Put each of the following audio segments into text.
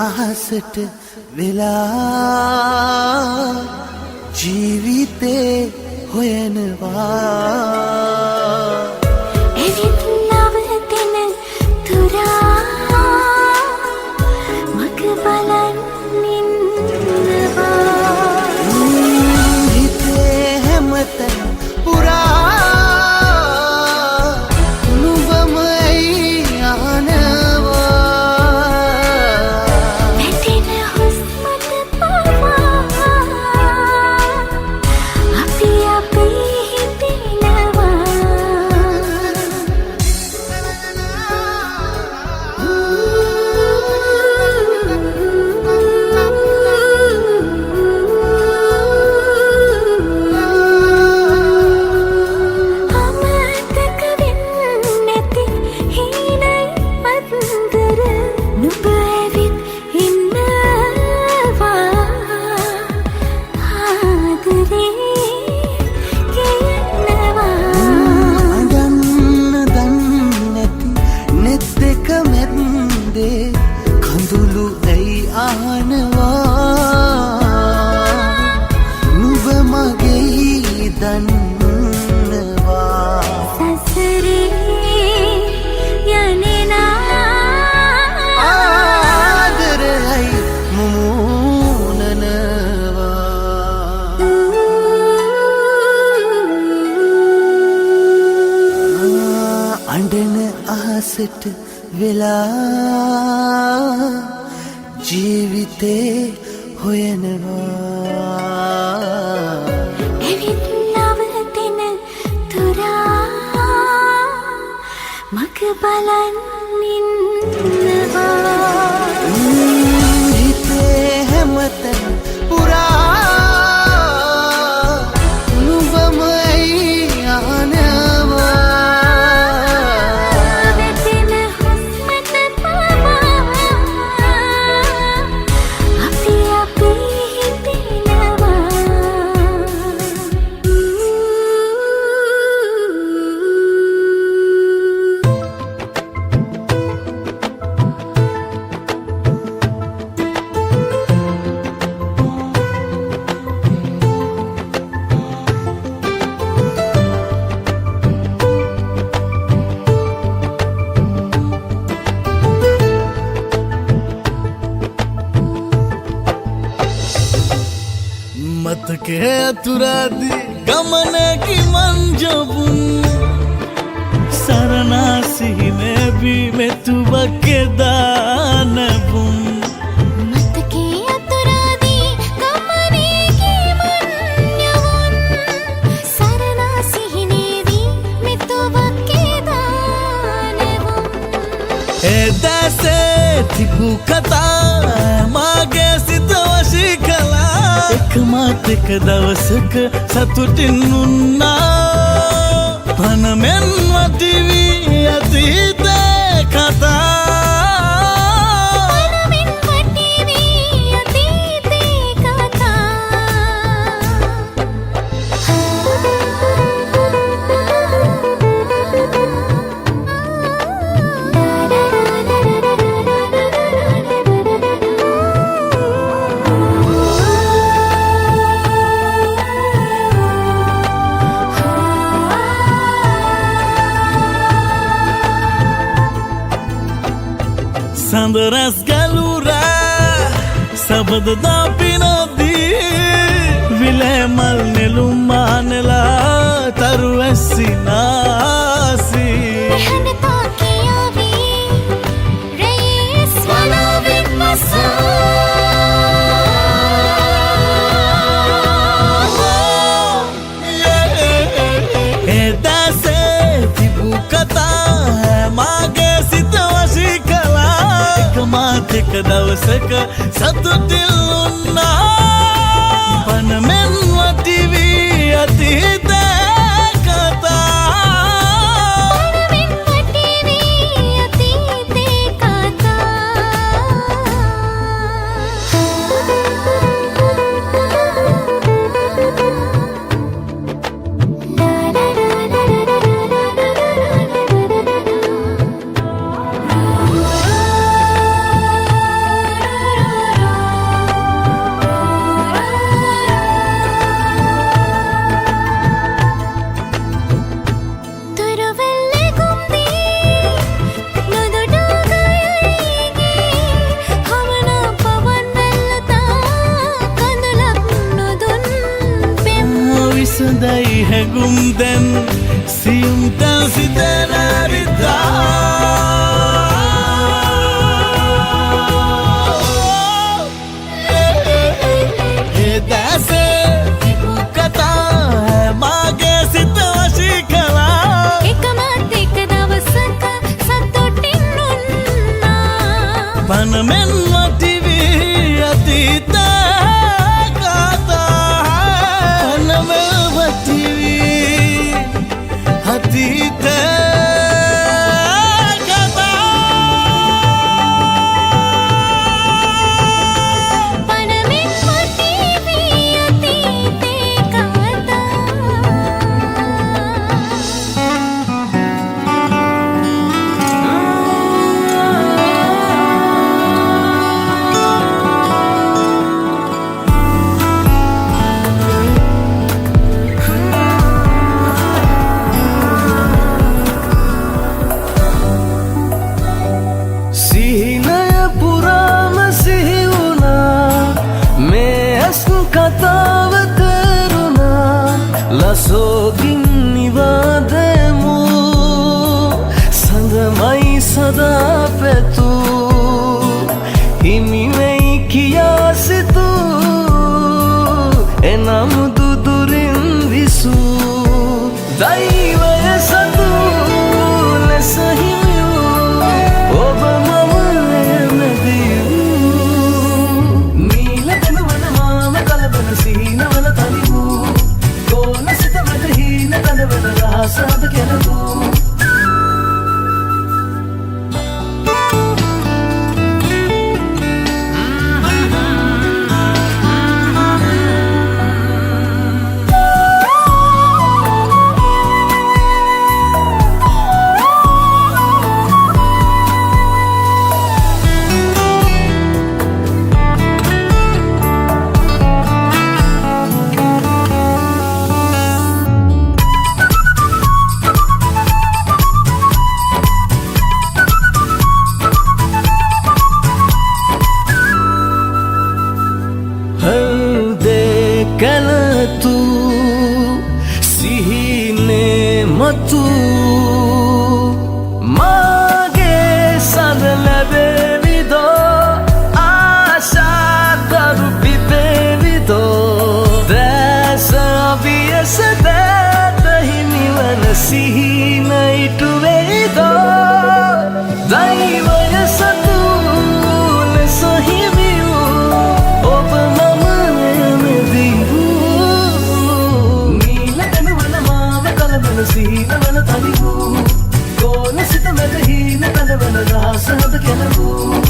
අහසට වෙලා ජීවිතේ හොයනවා එවිත් නවතින තුරා මග බලන් ඉන්නවා හිතේ හැමතැන පුරා අපි හිතෙනවා අහසට වෙලා ජීවිතේ හොයනවා ඇවිත් නවතින තුරා මග බලන් ඉන්නවා හිතේ හැමතැන පුරා නුඹම ඇයි අහනවා වැටෙන හුස්මට පවා අපි හිතෙනවා මතකේ අතුරාදී ගමනකි මංජබුන් සරණාසිහිනේ බිමෙතුවක්කේ දානබුන් මතකේ අතුරාදී ගමනේ කිමන් යවුන් සරණා සිහිනේදී මෙතුවක්කේ දානෙවුන් එදැසේ තිබු කතා මාගේ සිත වශී කළා එකමත් එක දවසක සතුටින් උන්නා පනමෙන් වටිවී අතීතේ කතා පනමින් වටිවී අතීතේ සඳරැස් ගැලුරෑ සබදදා පිනොදී විලේමල් නෙළුම් මානෙලා තරු ඇස්සිනාසී මෙහනතා කියාවී රැස් වලාවෙන් එදැසේ තිබු කතා මාගේ සිත වශී කළා එකමත් එක දවසක සතුටින් උන්නා පනමෙන් වටිවී අතීතේ කතා පනමින් වටිවී අතීතේ විසඳයි හැගුම් දැන් සියුම් තැන් සිතනරිතා එදැසේ තිබු කතා මාගේ සිත වශී කළා එකමත් එක දවසක සතුටින් උන්නා පනමෙන් වටිවී අතීතේ කතා පනමෙන් වටිවී අතීතේ පනමින් වටිවී අතීතේ කතා වයසතු ලෙස හිමියූ ඔබ මම නැදිවූ නීල කඳවල මාම කලබල සීනවල තනි වූ ගෝල සිත මැද හීන කඳවල රහසද කෙලවූ කැලතු සිහිනේ මතු මාගේ සද ලැබෙවිදෝ ආශාදරු පිපෙවිදෝ දැස අභියස දැත හිමිවන සිහින ඉටුවෙයිදෝ දෛවය සතු ලෙස හිමියූ ඔබ මම සීනවල තනි වූ ගෝල සිත මැද හීන කඳවල රහසද කෙලවූ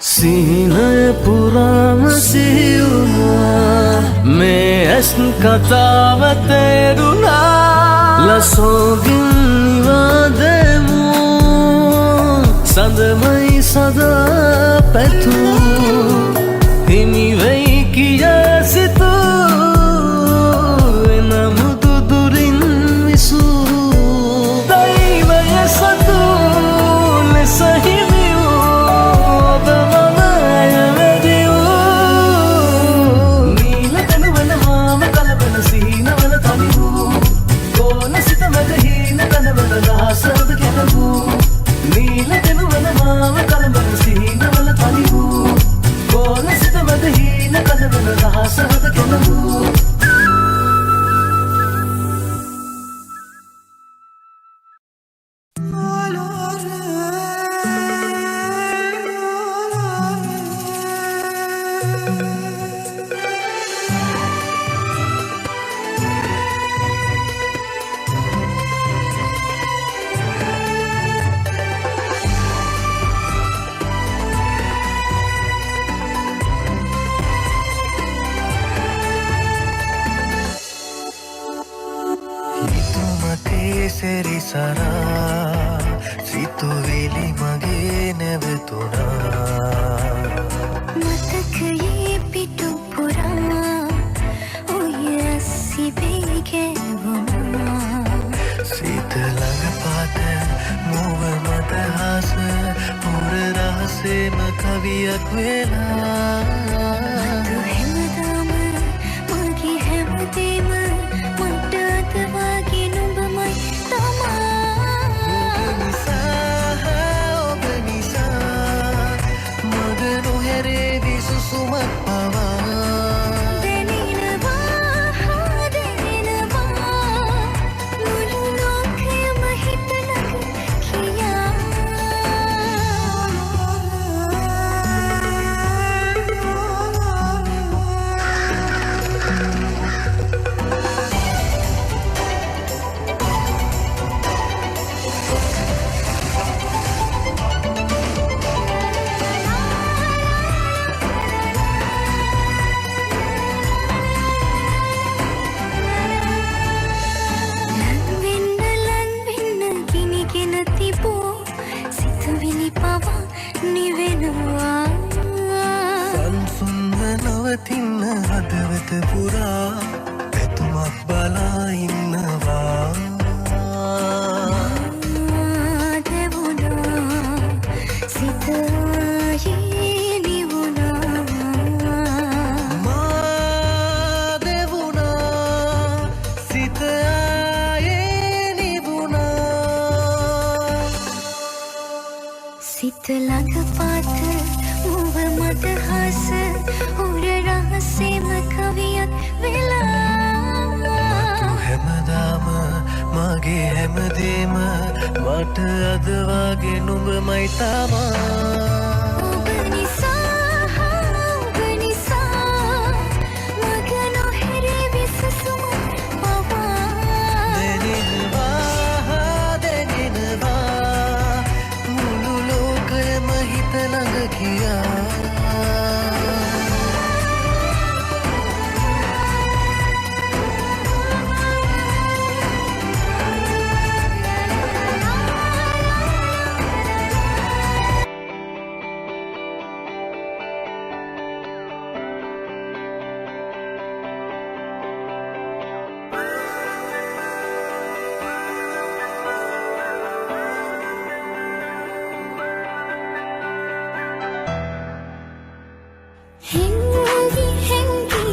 සීනය පුරාම සිහිවුණා මේ ඇස් කතාව තේරුණා ලසෝගින් නිවාදෙමු සඳමයි සදා පැතුූ හිමිවෙයි කිය සිතූ සිතුවිලි මගේ නැවතුණා මතකයේ පිටු පුරා ඔය සිබේ ගැවුණා සිත ළඟ පාත මුව මත හාස පුර රහසේම කවියක් වෙලා මතු හැමදාම මගේ හැමදේම මට අතවාගේ නුඹමයි තමා හැමදේම මට අද වගේ නුඹමයි තමා ඔබ නිසා මග නොහැරේ විසසුම පවා දැනෙනවා මුළු ලෝකයම හිත ළඟ කියා හැංගි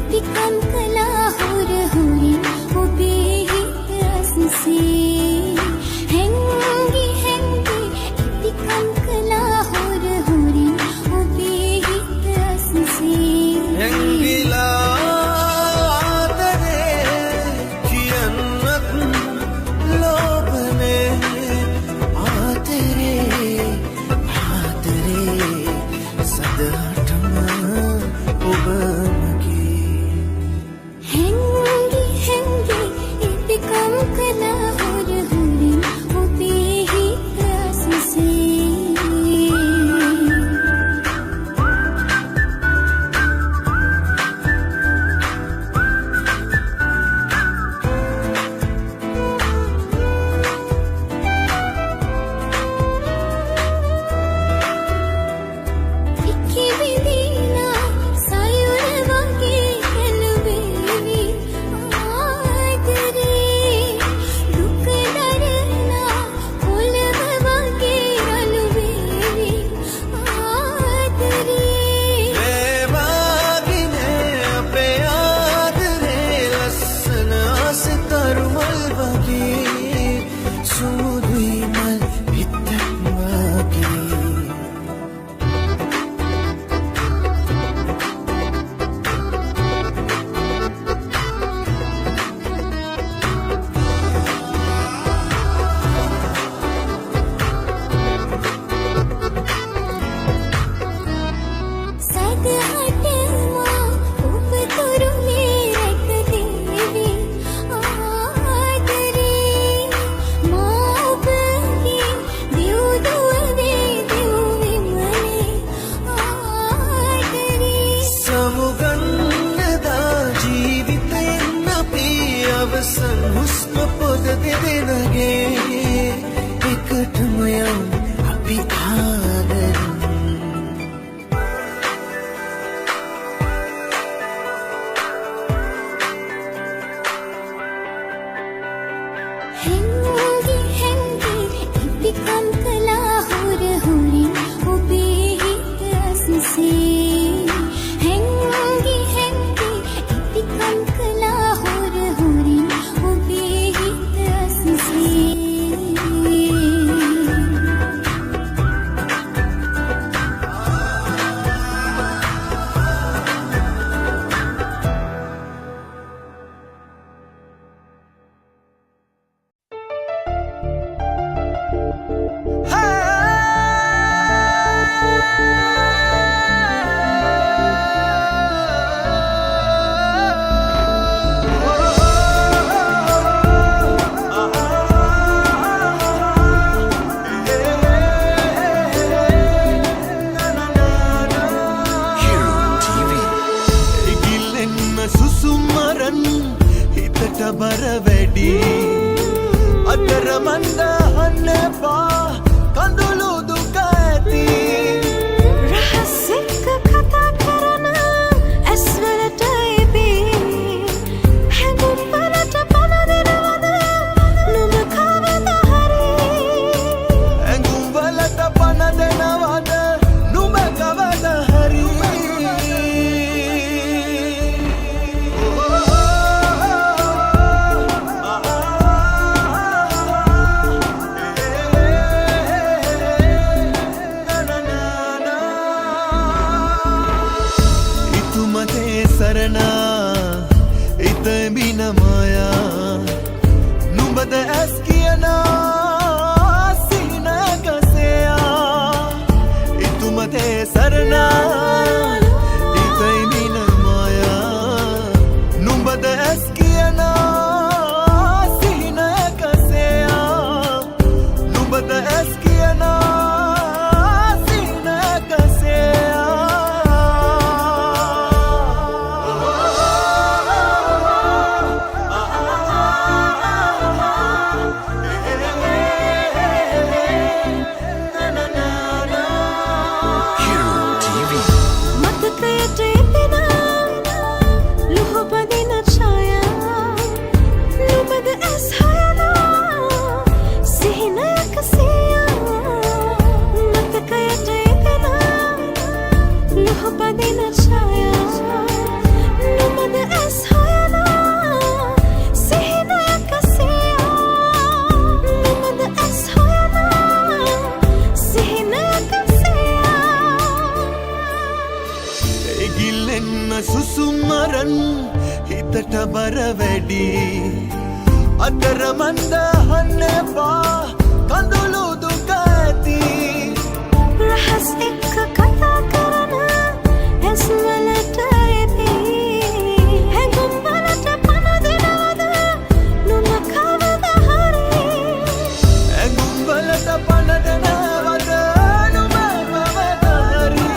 ඉතිකම් කළා හොර හොරින් ඔබේ හිත අස්සේ හැංගි ඉතිකම් කළා හොර හොරින් ඔබේ හිත අස්සේ හැංගිලා ආදරේ කියන්නත් ලෝභනේ ආදරේ සදහටම ඔබ මගේ හැංගි ඉතිකම් කළා හොර හොරින් ඔබේ හිත අස්සේ ඉකිවිදිනා සයුර වගේ කනුවේවි ආදරේ දුක දරනා පොළව වගේ රළුවේවි ආදරේ ඒවාගිනේ අපේ ආදරේ ලස්සන අසතරුමල් වගේ සුමුදුයි මල් පිටක් වගේ සදහටමා ඔබ තුරුමේ රැකදේවි ආදරේ මා ඔබගේ දියුදුවේ දියුවිමනේ ආදරේ සමුගන්නදා ජීවිතයෙන් අපි අවසන් හුස්ම පොද දෙදෙනගේ එකටම යම් අපි ආදරෙන් හැංගි ඉතිකම් කළා හොර හොරින් ඔබේ හිත අස්සේ හැංගි ඉතිකම් කළා හොර හොරින් ඔබේ හිත අස්සේ ඉගිල්ලෙන්න සුසුමරන් හිතට බර වැඩි අතරමන්ද හන්නපා කඳුළු දුක ඇති රහස් එක්ක කතා කරන ඇස්වලට එබේ හැඟුම් වලට පණ දෙනවද නුඹ කවද හරි ඇඟුම් වලට පණ දෙනවද නුඹ කවද හරි සරණා ඉතබින මායා නුඹ නුඹද ඇස් කියන සිහිනකසයා ඉතුමතේ සරණා ඉතයි මින මායා නුඹද ඇස් කියන සිහිනකසයා නුඹද ඇස් කියන සුසුමරන් හිතට බර වැඩි අතරමන්ද අහන්න එපා කඳුළු දුක ඇති රහස් එක්ක කතා කරන ඇස් වලට ඇති හැඟුම් වලට පණ දෙනවද නුඹ කවද හරි හැඟුම් වලට පණ දෙනවද නුඹ කවද හරි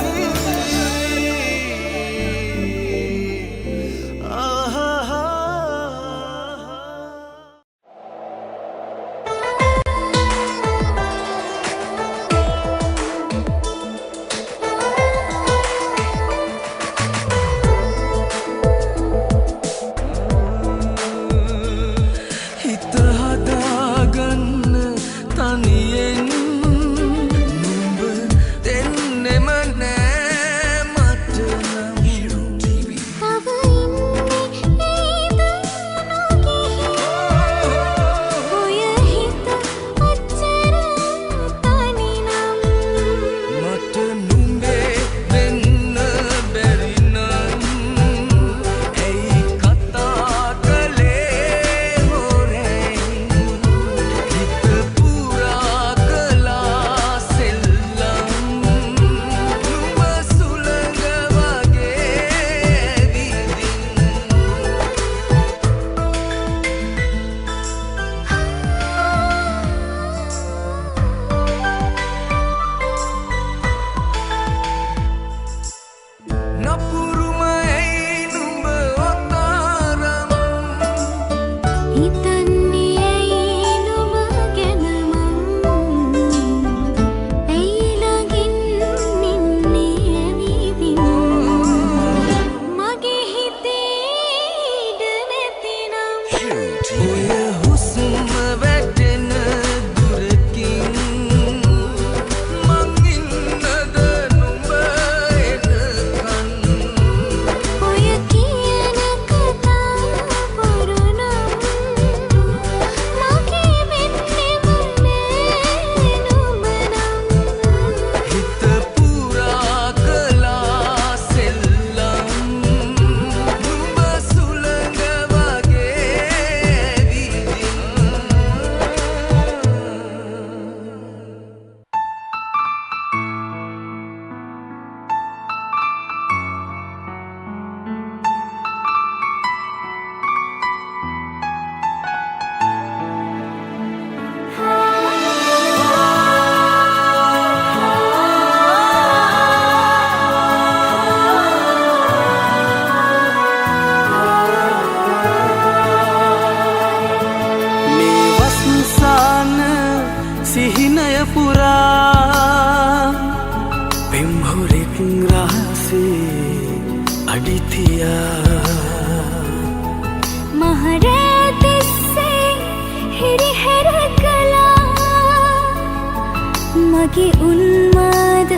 මගේ උන්මාද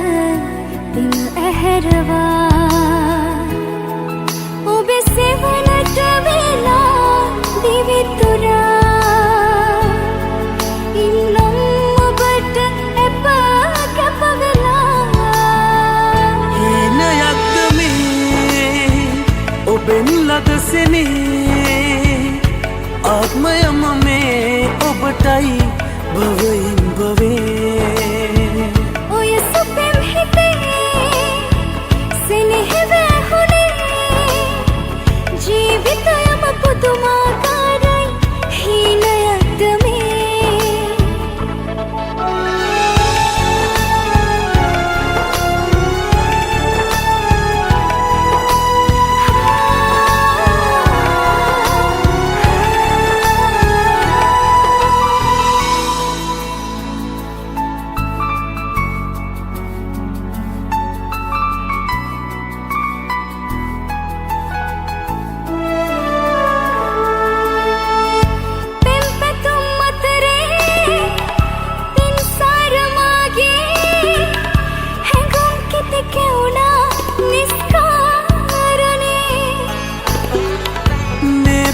දින ඇහැරවා ඔබේ සෙවණට වෙලා දිවිතුරා ඉන්නම් ඔබට එපා කැප වෙලා හීනයක්ද මේ ඔබෙන් ලදසෙනේ ආත්මයම මේ භවයෙන් භවේ ඔය සුපෙම් හිතේ සෙනෙහ වැහුනේ ජීවිතයම පුදුමාකාරයි හීනයක්ද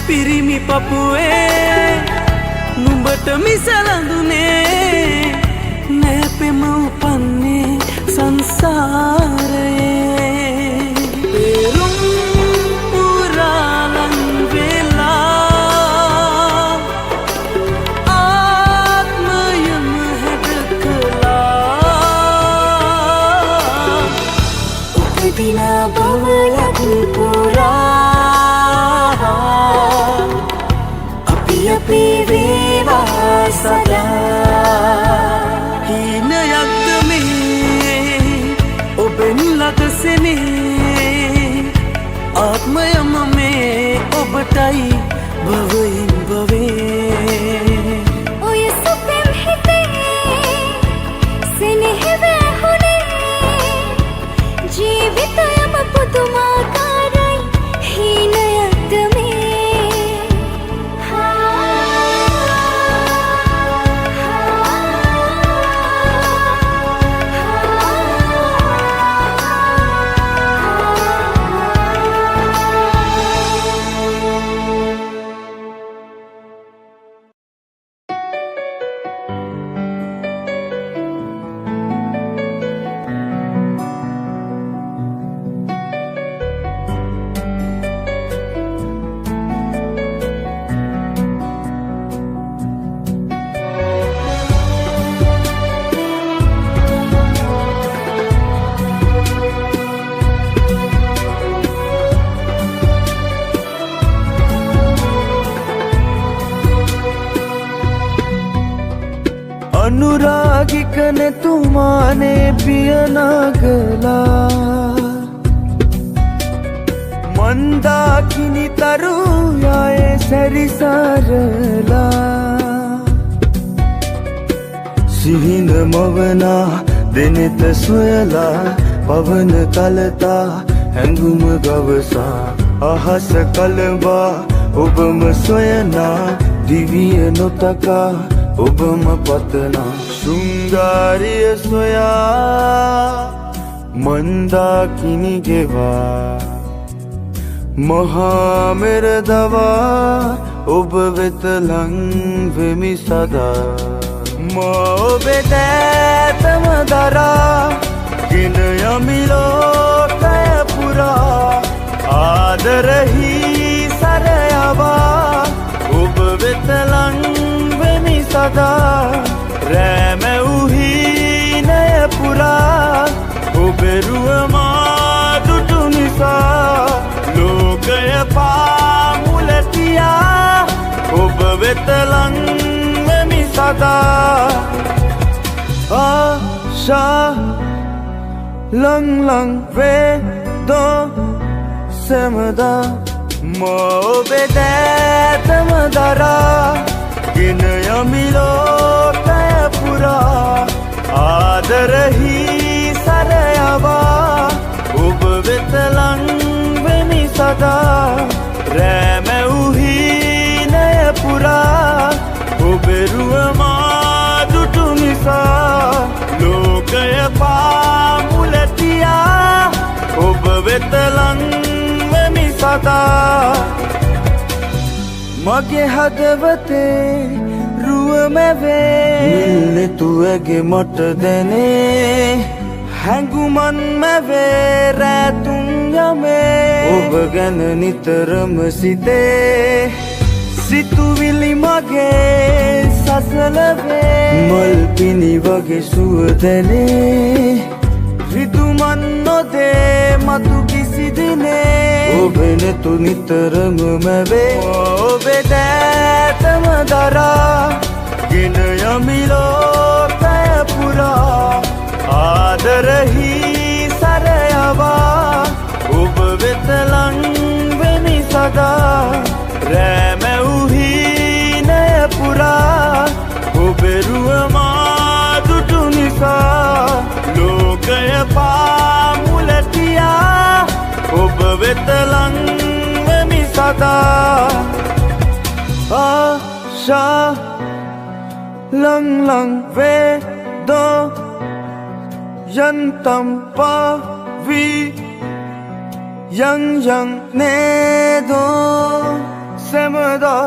පිරිමි පපුවේ නුඹට මිසලඳුනේ නෑ පෙම උපන්නේ සංසාරයේ පෙරුම් පුරාලන් වෙලා ආත්මයම හැඩකලා උපදිනා භවයක් පුරා අපි වේවා සදා හීනයක්ද මේ ඔබෙන් ලදසෙනේ ආත්මයම මේ ඔබටයි භවයෙන් භවේ ඔය සුපෙම් හිතේ සෙනෙහ වැහුනේ ජීවිතයම පුදුමාකාරයි හීනයක්ද अनुरागिक ने तुमाने पियनागला मंदाकिनी तरुयाए सरिसारला සිහින මවනා දෙනෙත සොයලා පවන කලතා හැඟුම ගවසා අහස කලඹා ඔබම සොයනා දිවිය නොතකා ඔබම පතනා ශෘංගාරිය සොයා මන්දාකිනි ගෙවා මහා මෙර දවා ඔබ වෙත ලං වෙමි සදා ඔබේ දෑතම දරා ගෙන යමි ලෝකය පුරා ආදරෙහි සරයවා ඔබ වෙත ලං වෙමි සදා රැමැව්හීනය පුරා ඔබෙරුව මා දුටු නිසා ලෝකය පාමුලතියා ඔබ වෙත ලං सदा आशा लंग लंग वे दो समदा मोबे दम दरा गिन यमिलो तय पुरा आदर ही सरयवा उब वेत लंग वेमि सदा रैमे उही नय पुरा ඔබෙරුව මා දුටු නිසා ලෝකය පාමුලතියා ඔබ වෙත ලං වෙමි සදා මගේ හදවතේ රුව මැවේ මිල්ලෙතුවගේ මට දැනේ හැඟුමන් මැවේ රැතුම් යමේ ඔබ ගැන නිතරම සිතේ සිතුවිලි මගේ සසලවේ මල් පිනි වගේ සුවදනේ රිදුමන් නොදේ මතු කිසි දිනේ ඔබේ නැතු නිතරම මැවේ ඔබේ දෑතම දරා ගෙන යමි ලෝකය පුරා ආදරෙහි සරයවා ඔබ වෙත ලං වෙමි සදා රැමැව්හි නය පුරා ඔබෙරුව මා දුටු නිසා ලෝකය පාමුලටියා ඔබ වෙත ලං වෙමි සදා ආශා ලං ලං වේදෝ යන්තම් පාවී yang yang nedo semada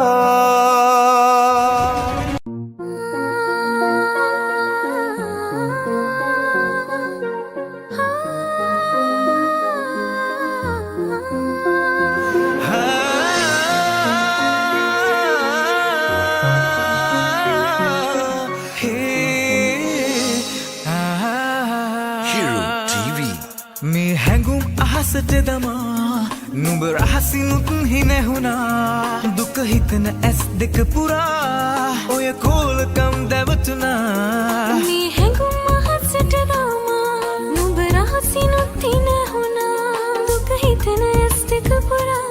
මේ හැඟුම් අහසට දමා නුඹ රහසිනුත් හිනැහුණා දුක හිතන ඇස් දෙක පුරා ඔය කෝලකම් දැවතුනා මේ හැඟුම් අහසට දාමා නුඹ රහසිනුත් හිනැහුණා දුක හිතන ඇස් දෙක පුරා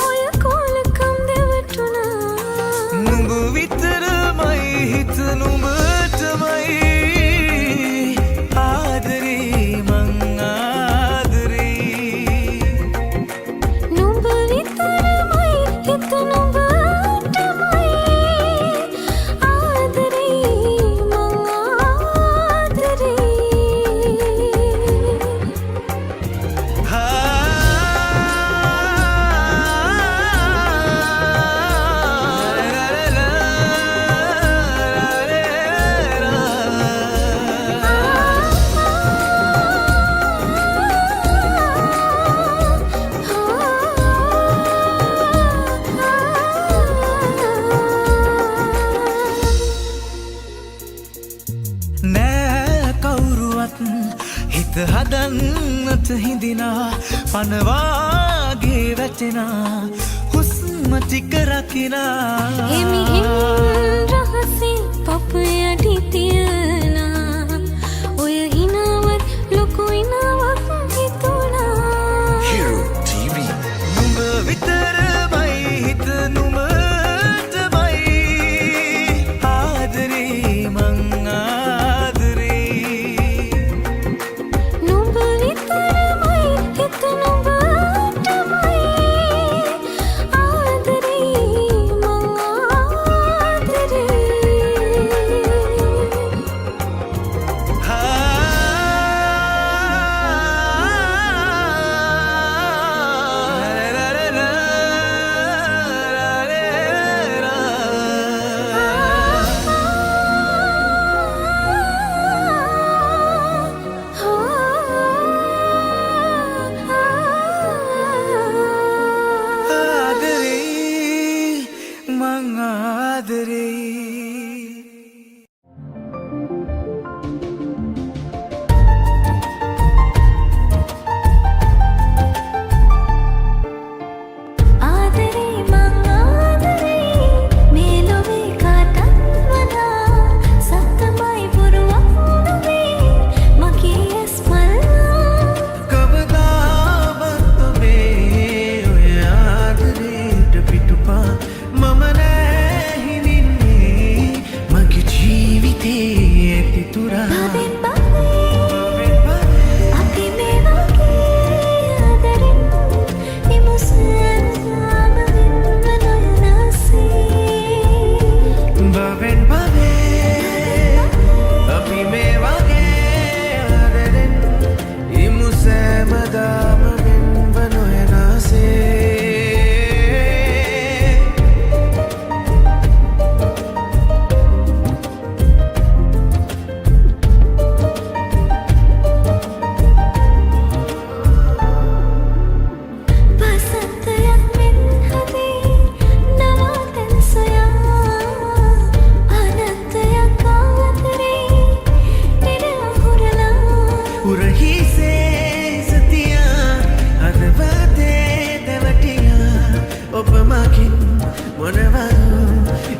ඔය කෝලකම් දැවටුණා නුඹ විතරමයි හිත නුඹටමයි හිත හදන්නට හිඳිනා පනවාගේ වැටෙනා හුස්ම ටික රකිනා හිමි හිමින් රහසින් පප යටි තියලා ඔය හිනාවත් ලොකු ඉනාවක් හිතුණා Hero TV නුඹ විතරමයි හිත නුඹටමයි ආදරේ මං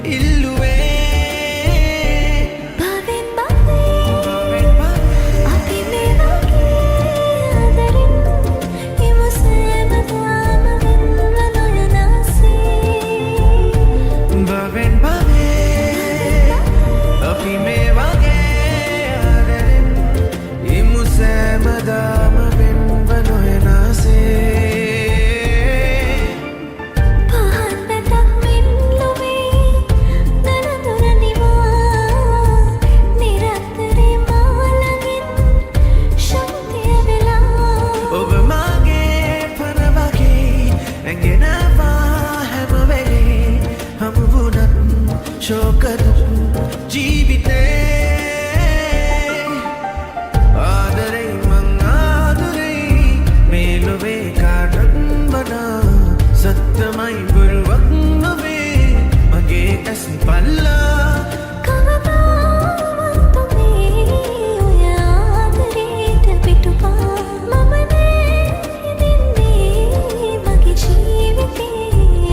ඉල්ලුවේ භවෙන් භවේ අපි මේ වගේ ආදරෙන් ඉමු සෑමදාම වෙන්ව නොයනාසේ භවෙන් භවේ අපි මේ වගේ ආදරෙන් ඉමු සෑමදාම වෙන්ව නොයනාසේ පහන් පැටක් මෙන් ලොවේ දනදුර නිවා නිරන්තරේ මා ළඟින් ශක්තිය වෙලා ඔබ මගේ පන වගේ ඇඟෙනවා හැම වෙලේ හමු වුණත් ශෝකදුක් ජීවිතේ ආදරේ මං ආදරේ මේ ලොවේ කාටත් වඩා සත්‍යමයි බොරුවක් නොවේ මගේ ඇස් පල්ලා කවදාවත් ඔබේ ඔය ආදරේට පිටුපා මම නෑ දෙන්නේ මගේ ජීවිතේ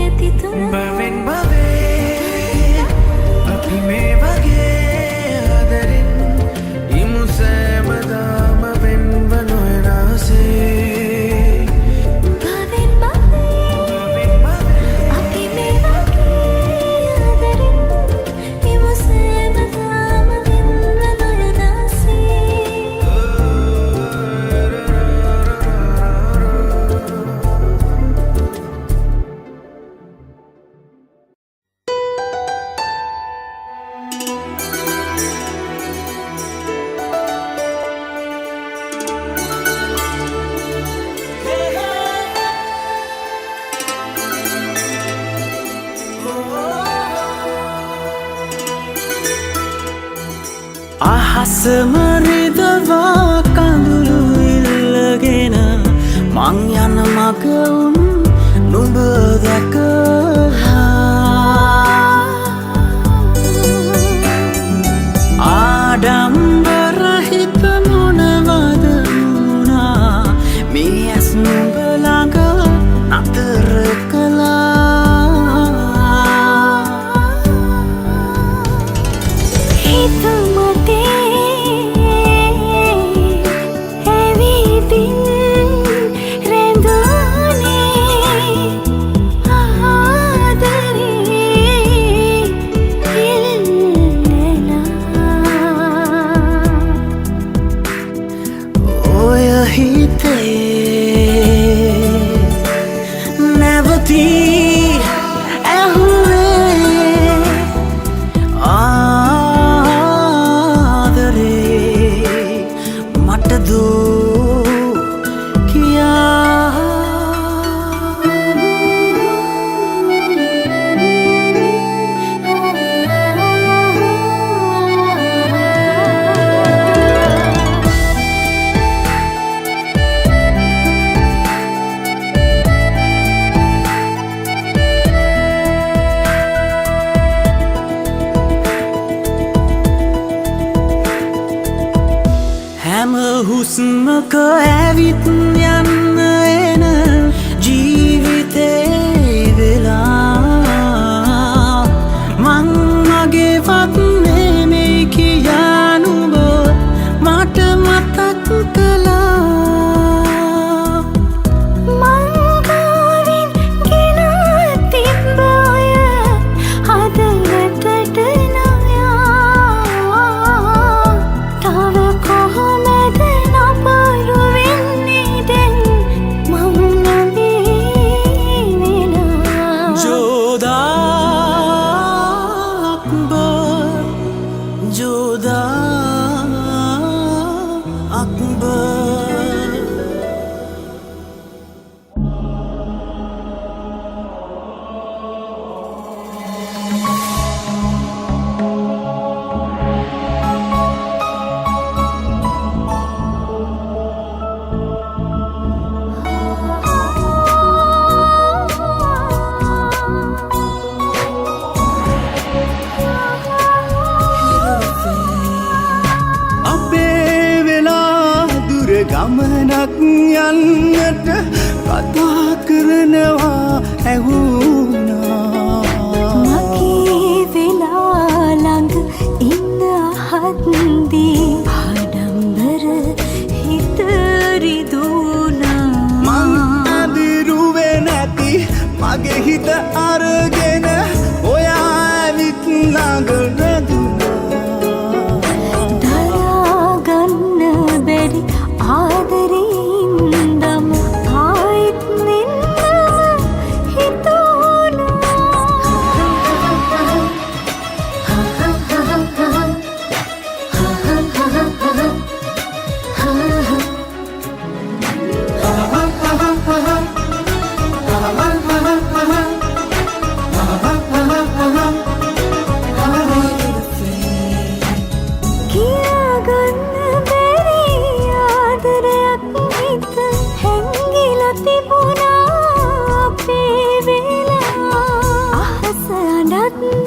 ඇති තුන භවෙන් භවේ අපි මේ වගේ ආදරෙන් ඉමු සෑමදාම වෙන්ව නොයනාසේ භවෙන් භවේ අපි මේ වගේ ආදරෙන් ඉමු සෑමදාම වෙන්ව නොයනාසේ අහසම රිදවා කඳුළු ඉල්ලගෙන මං යන මග උන් නුඹ දැකලා ආඩම්බර හිත මොනවද වුණා මේ ඇස් නුඹ ළඟ නතර කළා හිත මතේ ඇවිදින් රැඳුනේ ආදරේ ඉල්ලලා ඔය හිතේ නැවතී ඇහුවේ ආදරේ මට දෝ කියා හැම හුස්මක ඇවිත් යන්න එන ජීවිතේ වෙලා මං මගේවත් නෙමෙයි කියා නුඹ මට මතක් කළා මං ගාවින් ගෙනා තිබ්බ ඔය හදවතට නොයා තව කොහොමද නපුරු වෙන්නේ දැන් මම නබී වෙලා जोदा अकबर ගමනක් යන්නට කතා කරනවා ඇහුණා මගේ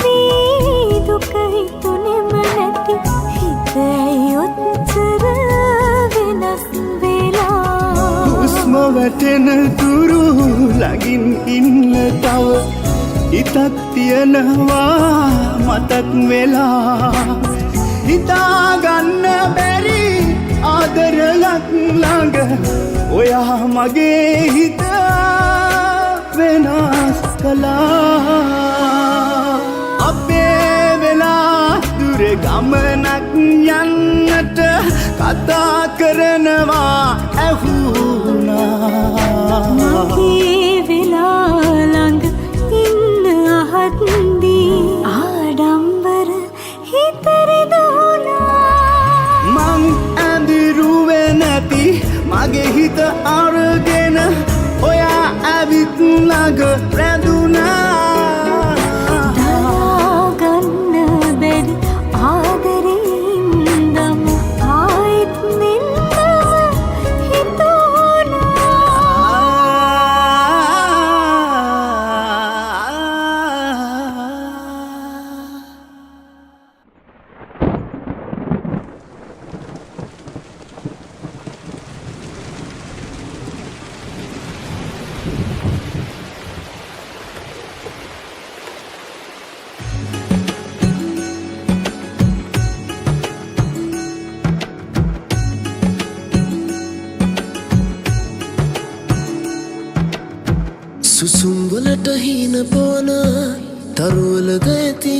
දී දුක හිතුනෙම නැති හිතේ උත්තර වෙනස් වෙලා හුස්ම වැටෙන තුරු ළඟින් ඉන්න තව හිතක් තියනවා මතක් වෙලා හිතාගන්න බැරි ආදරයක් ළඟ ඔයා මගේ හිත වෙනස් කළා අපේ වෙලා දුර ගමනක් යන්නට කතා කරනවා ඇහුණා මගේ වෙලා ළඟ ඉන්න අහත්දී ආඩම්බර හිතරදුනා මං ඇඳිරුවේ නැති මගේ හිත අරගෙන ඔයා ඇවිත් ළඟ රැඳුනා දරාගන්න බැරි ආදරෙින්දම ආයෙත් නින්දම හිතුණා සුසුම්වලට හීන පොන තරුවලද ඇති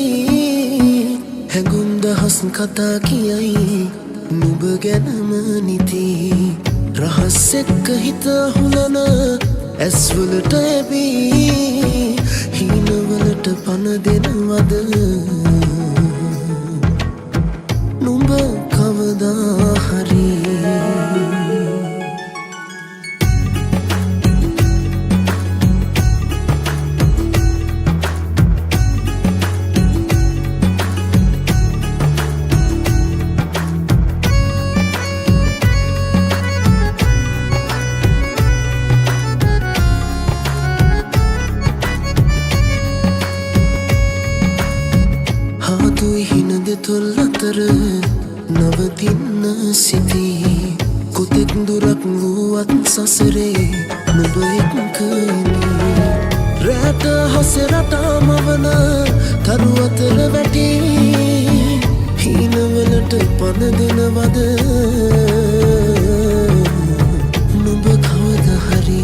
හැඟුම් දහස් කතා කියයි නුඹ ගැනම නිති රහස් එක්ක හිත හුලන ඇස්වලට ඇබී හීනවලට පන දෙනවද නුඹ කවදා හරි තුල් අතර නවතින්න සිටී කොතෙක් දුරක් වුවත් සසරේ නුඹ එක්කනේ රැට හසරට මවන තරු අතර වැටී හීනවලට පන දෙනවද නුඹ කවද හරි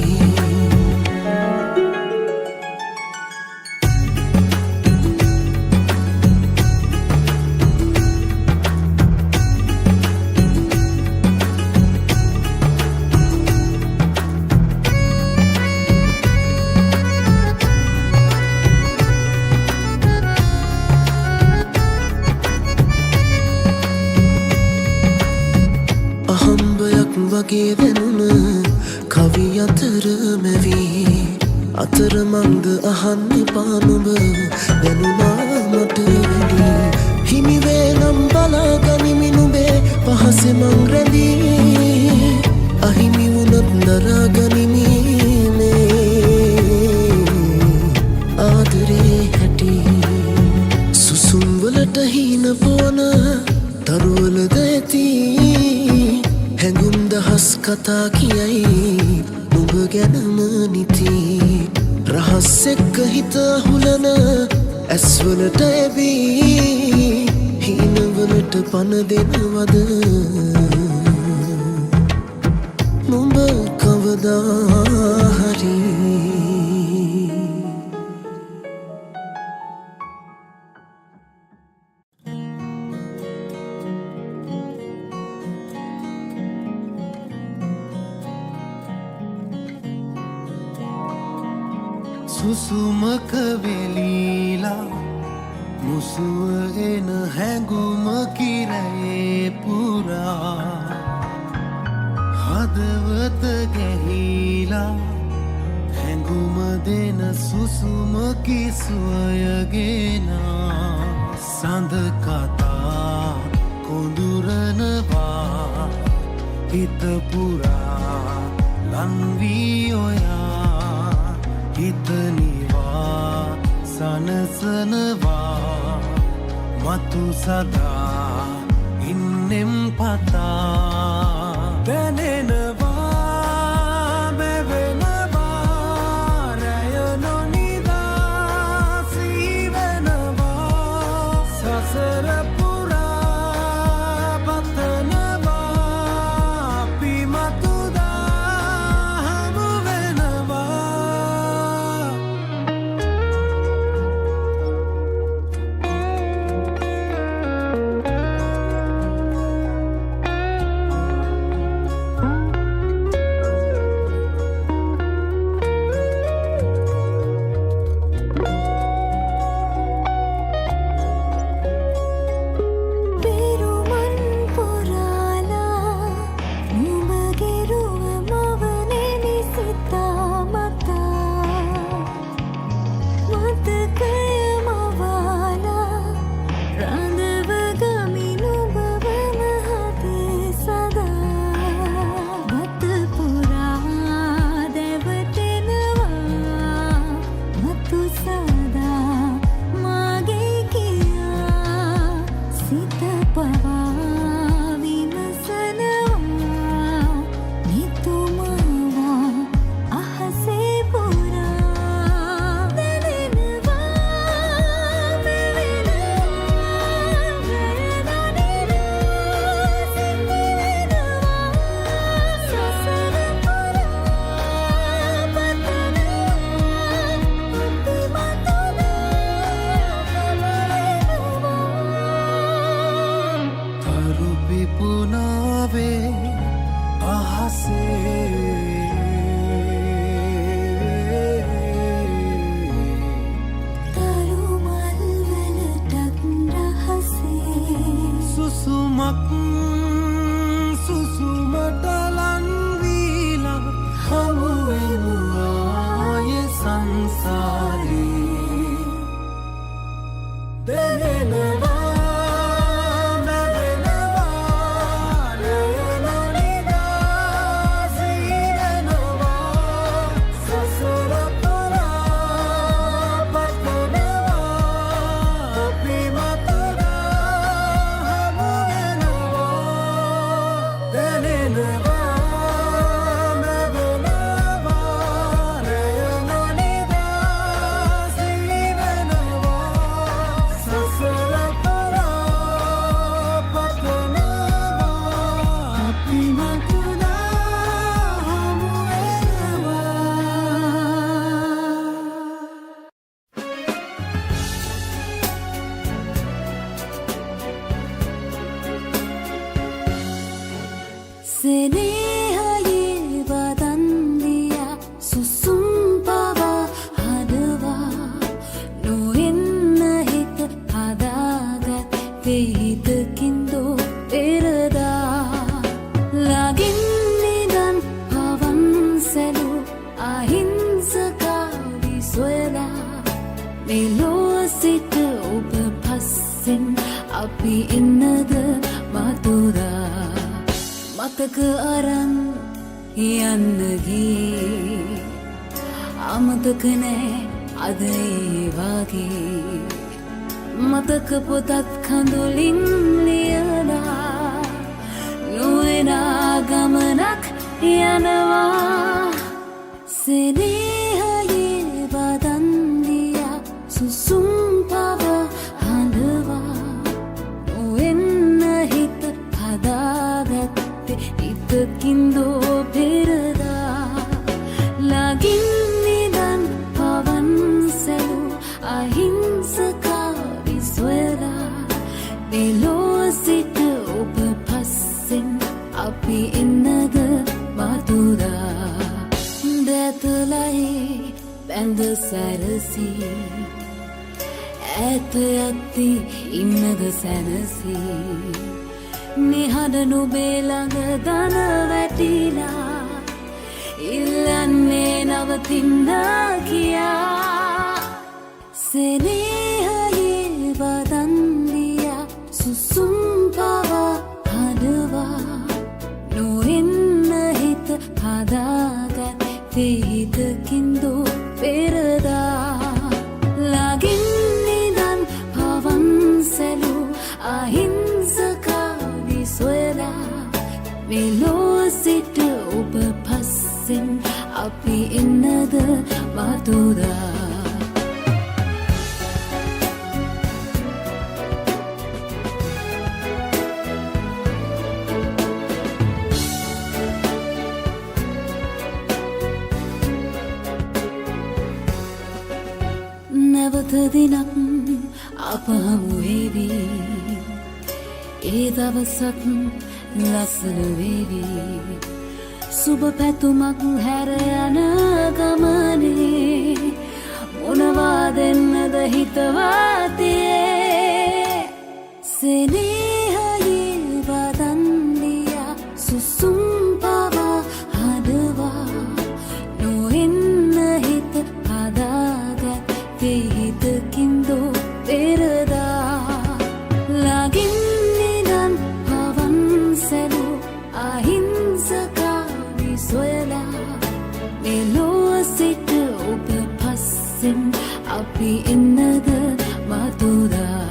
වගේ දැනුන කවි අතර මැවී අතරමංද අහන්න එපා නුඹ දැනුනා මට වැඩි හිමිවේ නම් බලා ගනිමි නුඹේ පහසේ මං රැඳී අහිමි වුණත් දරා ගනිමි මේ ආදරේ හැටි සුසුම්වලට හීන පොන තරුවලද ඇති හැඟුම් දහස් කතා කියයි නුඹ ගැනම නිති රහස් එක්ක හිත හුලන ඇස්වලට ඇබී හීනවලට පන දෙනවද නුඹ කවදා හරි සුසුමක වෙලීලා මුසුව එන හැඟුම කිරයේ පුරා හදවත ගැහිලා හැඟුම දෙන සුසුම කිසුවයගෙන සඳ කතා කොඳුරනවා හිත පුරා ලන්වී ඔයා හිතනිවා සනස අසනවා මතු සදා ඉන්නෙම් පතා දැනෙනවා මෙවෙනවා රැය නොනිදා සීවෙනවා සසර පුරා පතනවා අපි මතුදා හමු වෙනවා පෙරුමන් පුරාලා නුඹගෙරුව මවනෙමි සිතා මතා මතකය මවාලා රඳව ගමින් ඔබවම හදේ සදා මත පුරා දැවටෙනවා මතු සදා මාගේ කියා සිත පවා විමසනවා නිතුමාවා අහසේ පුරා දැනෙනවා මෙවෙනවා රැයනනිරා සිටිවෙනවා සසර පුරා පතනවා අපි මතුදා තරු පිපුනාවේ අහසේ තරුමල්වලටත් රහසේ සුසුමක් සුසුමට ලන්වීලා හමුවෙමු ආයේ සංසාරේ දැනෙනවා නැවෙනවා රැය නොනිදා සීවෙනවා සසර පුරා පතනවා අපි මතුදා හමු වෙනවා දැනෙනවා නැවෙනවා රැය නොනිදා සීවෙනවා සසර පුරා පතනවා අපි මතුදා හමු වෙනවා සෙනෙහයේ වදන්දියා සුසුම් පවා හදවා නොෙන්න හිත හදාගත් වෙහිතකින්දෝ පෙරදා ලගින් නිදන් පවන් සැලූ අහිංසකාවි සොයලා මෙලෝ සිට ඔබ පස්සෙන් අපි එන්නද මතුදා මතක අරන් යන්න ගියේ අමතක නෑ අද ඒ වගේ මතක පොතත් කඳුලින් ලියලා නොයනා ගමනක් යනවා සෙනෙහයේ වදන්දියා සුසුම් පවා හඳවා නොෙන්න හිත හදාගත්තේ හිතකින්දෝ පෙරදා ලගින් නිදන් පවන් සැලූ අහිංසකාවි සොයලා මෙලෝ සිට ඔබ පස්සෙන් අපි එන්නද මතුදා දැතලයි බැඳ සැරසී ඇත යත්ති ඉන්නද සැනසී නිහඬ නුබේ ළඟ දන වැටිලා ඉල්ලන්නේ නවතින්න කියා සෙනෙහයේ වදන්දියා සුසුම් පවා හදවා නොෙන්න හිත හදාගත් හිතකින්දෝ පෙරදා ලගින් අහිංසකාවි සොයලා මෙලෝ සිට ඔබ පස්සෙන් අපි එන්නද මතුදා නැවත දිනක් අප හමු වේවි ඒ දවසත් ලස්සන වේවි සුබ පැතුමක් හැර යන ගමනේ මොනවා දෙන්නද හිතවාතියේ සෙනෙහයේ වදන් දියා සුසුම් පවා හදවා නොඑන්න හිත හදාගත් හිතකින්දෝ පෙරදා ලගින්නේනම් පවන් සැලු අහිංසකාවි සොයලා මෙලොව සිට ඔබ පස්සෙන් අපි එන්නද මතුදා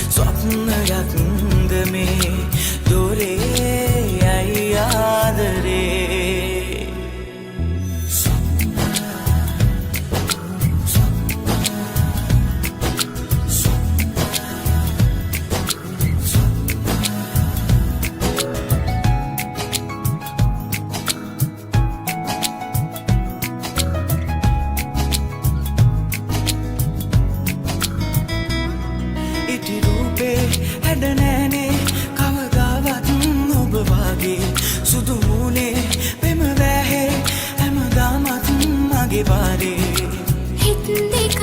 ස්වප්නයක්ද මේ දොරේ යයි ආදරේ හිත් දෙකක්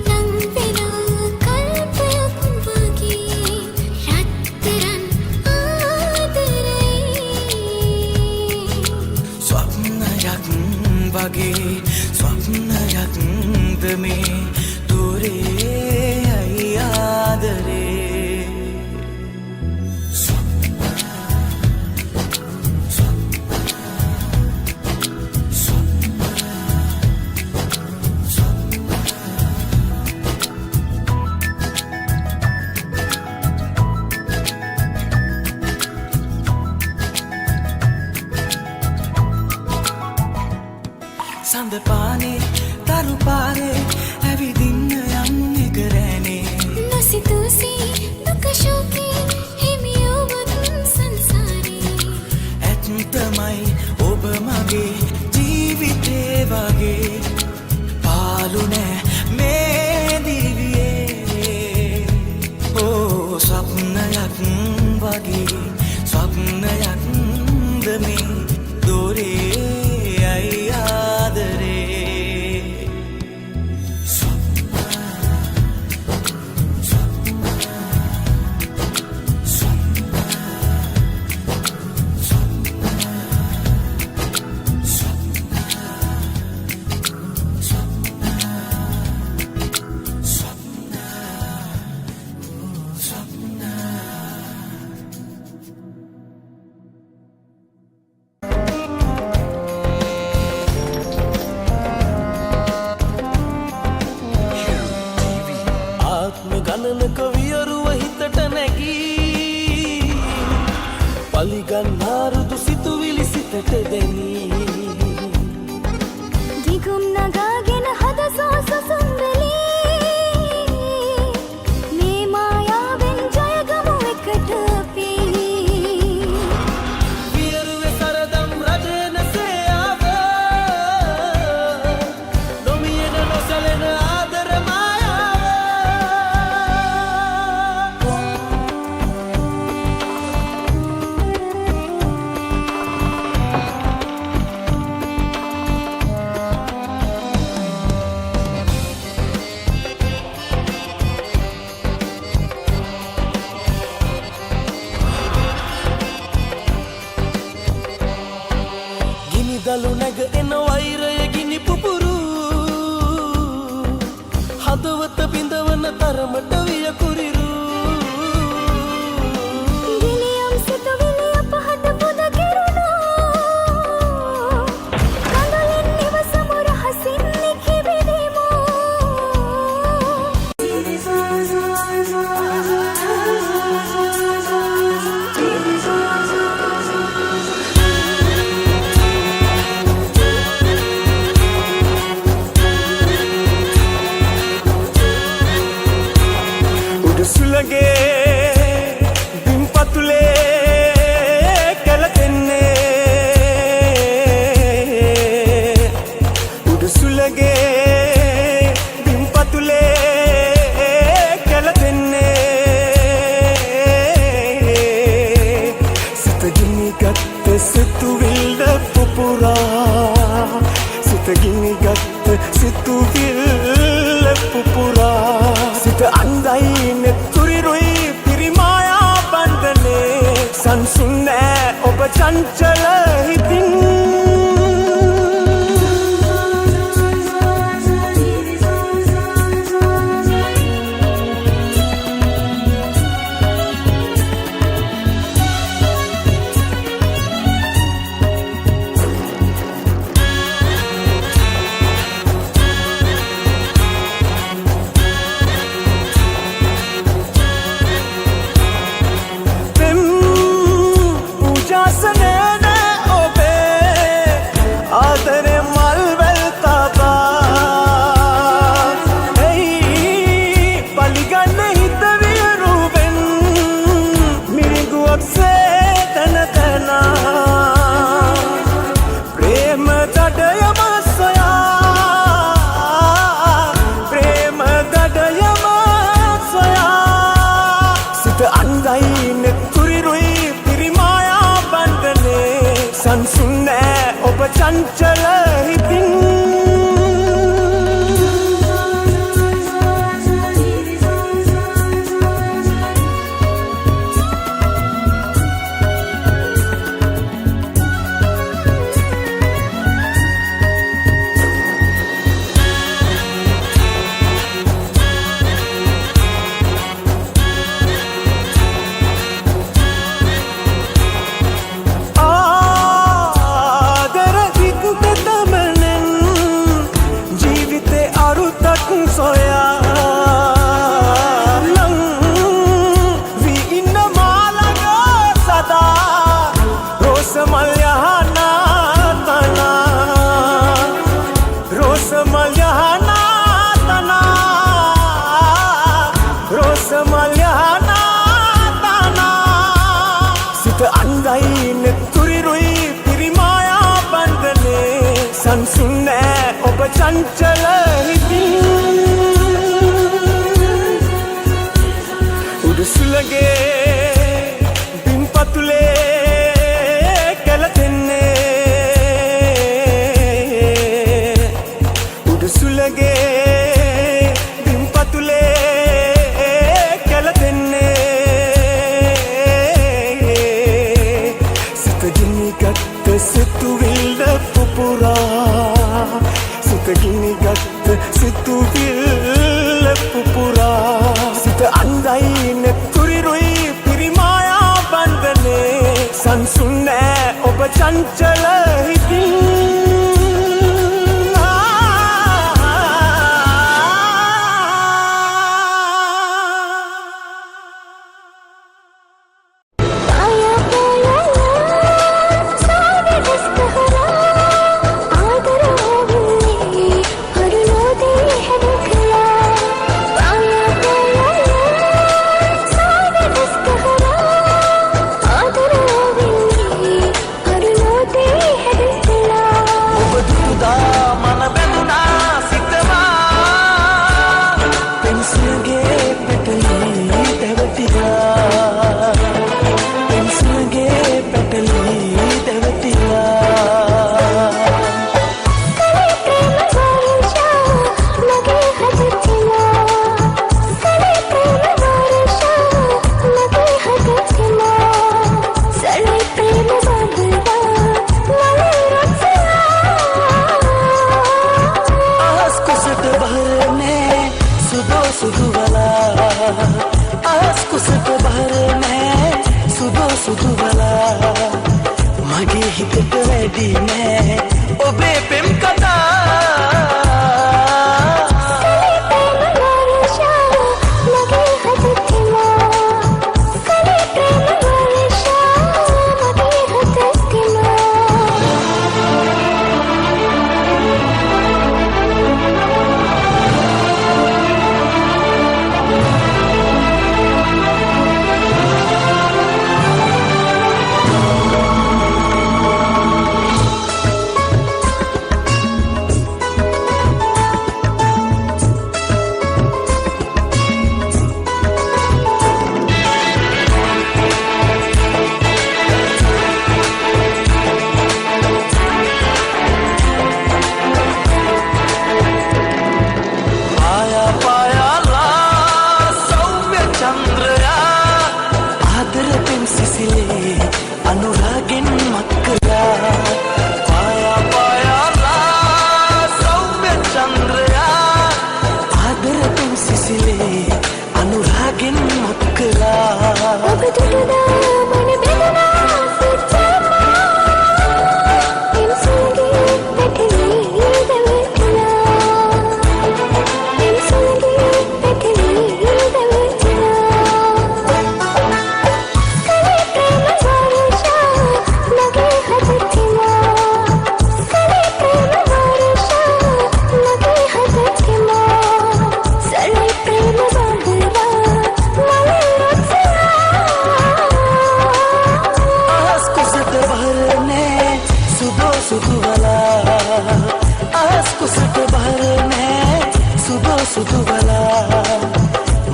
ලං වෙලා කල්පයක් වගේ රත්තරන් ආදරේ ස්වප්නයක් වගේ ස්වප්නයක්ද මේ දොරේ යයි ආදරේ ආත්ම ගණනක වියරුව හිතට නැගී පලිගන්නාරුදු සිතුවිලි සිතට දැනී ගිගුම් නගාගෙන හද සෝසසුන් වෙලී මේ මායාවෙන් ජයගමු එකට අපි වියරුවේ සරදම් රජනසේ ආව නොමියෙන නොසැලෙන ආදර දලු නැග එන වෛරය ගිනි පුපුරු හදවත බිඳවන තරමට වියකුරිරු ගිනියම් සිතුවිලි අපහට පුද කෙරුණා කඳුලින් නිවසමු රහසින් නිකිබිදෙමු සුළගේ බිම්පතුලේ කැළතෙන්නේ උඩු සුළගේ බිම්පතුලේ කැළතෙන්නේ සිත ගිනිගත් සිතුවිල්ල පුපුරා සිත ගිනිගත් සිතුවිල්ල පුපුරා සිත අන්දයි නෙතුරිරුයි පිරිමායා බන්ධනේ සංසුන් නෑ ඔබ චංචල හිතින් සංසුන් නෑ ඔබ චංචල හිතින් සංසුන් නෑ ඔබ චංචල හිතින් උඩු සුළගේ බිම්පතුලේ කැළතෙන්නේ උඩු සුළගේ බිම්පතුලේ කැළතෙන්නේ සිත ගිනිගත් සිතුවිල්ල පුපුරා සිත ගිනිගත් සිතුවිල්ල පුපුරා සිත අන්දයි නෙතුරිරුයි පිරිමායා බන්ධනේ සංසුන් නෑ ඔබ චංචල හිතින් වලා අහස් කුසට බහරනෑ සුදු සුදු වලා මගේ හිතට වැඩි නෑ ඔබේ පෙම් කතා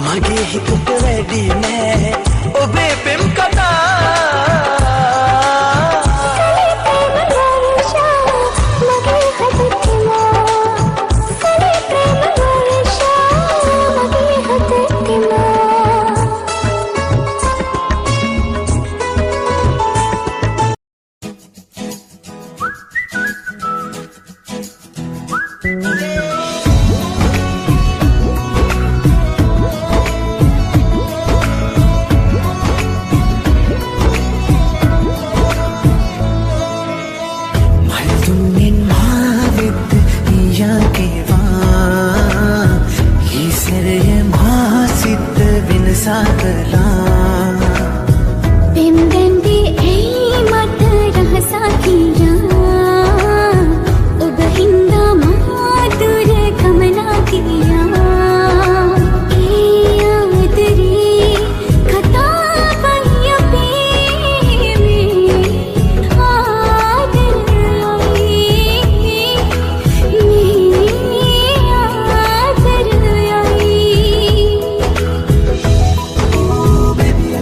මගේ හිතට වැඩි නෑ ඔබේ පෙම් කතා baby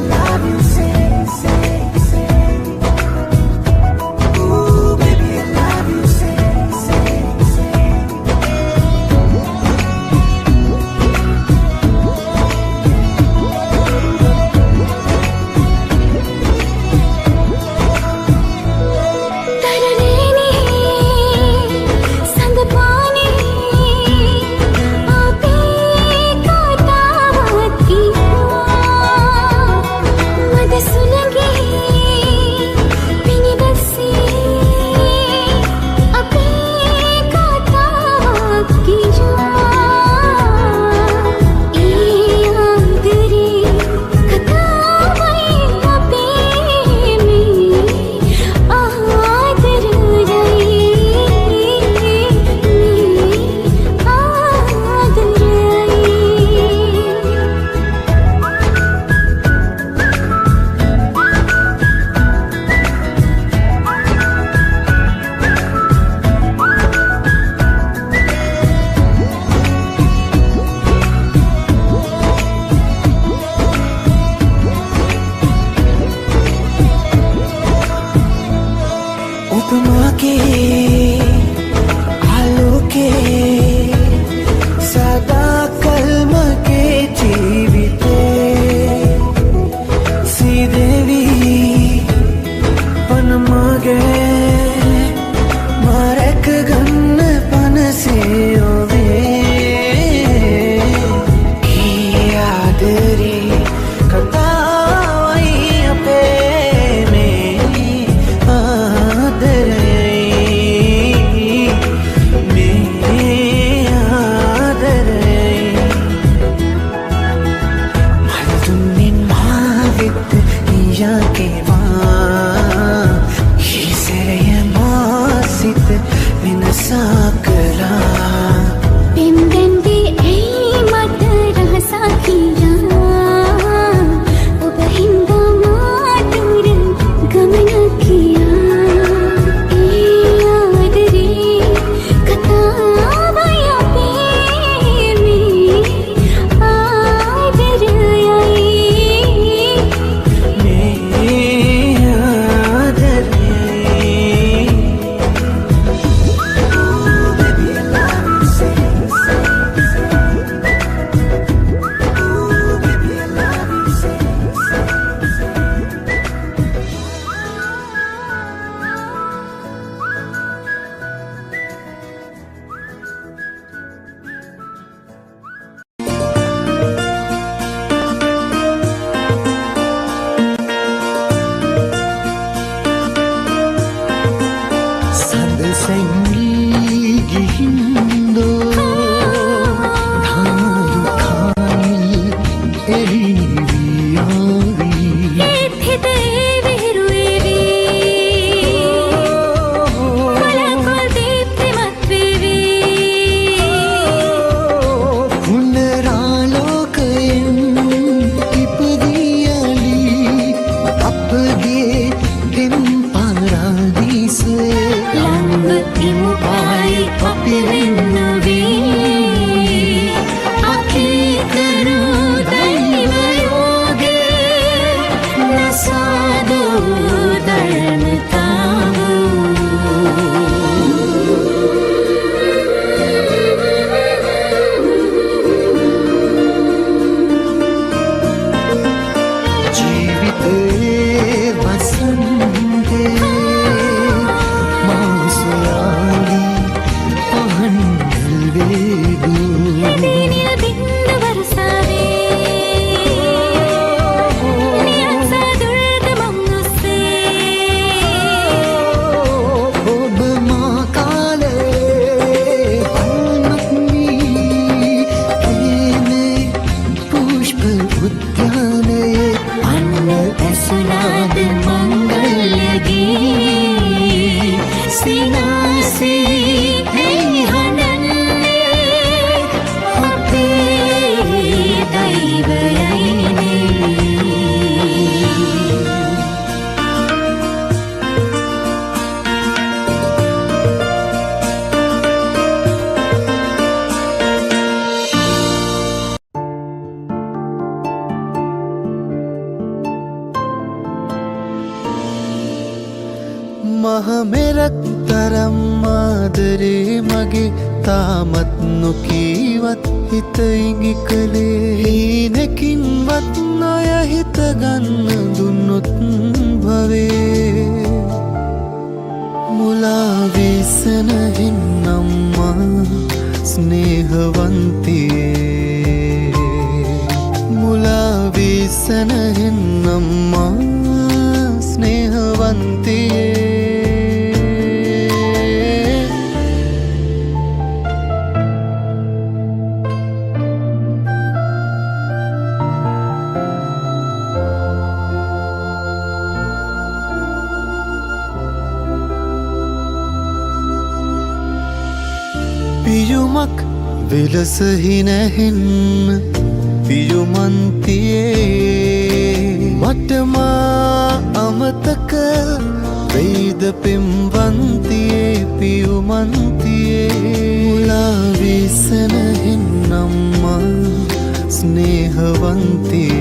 මහ මෙරක් තරම් ආදරේ මගේ තාමත් නොකීවත් හිත ඉඟි කළේ හීනකින්වත් නොය හිතගන්න දුන්නොත් භවේ මුලාවිසන හින්නම්මා ස්නේහවන්තියේ මුලාවිසන හින්නම්මා ස්නේහවන්තියේ පියුමක් විලසහි නැහෙන්න පියුමන්තියේ මටමා අමතක වේද පෙම්වන්තියේ පියුමන්තියේ මුලාවිසන හින්නම්මා ස්නේහවන්තියේ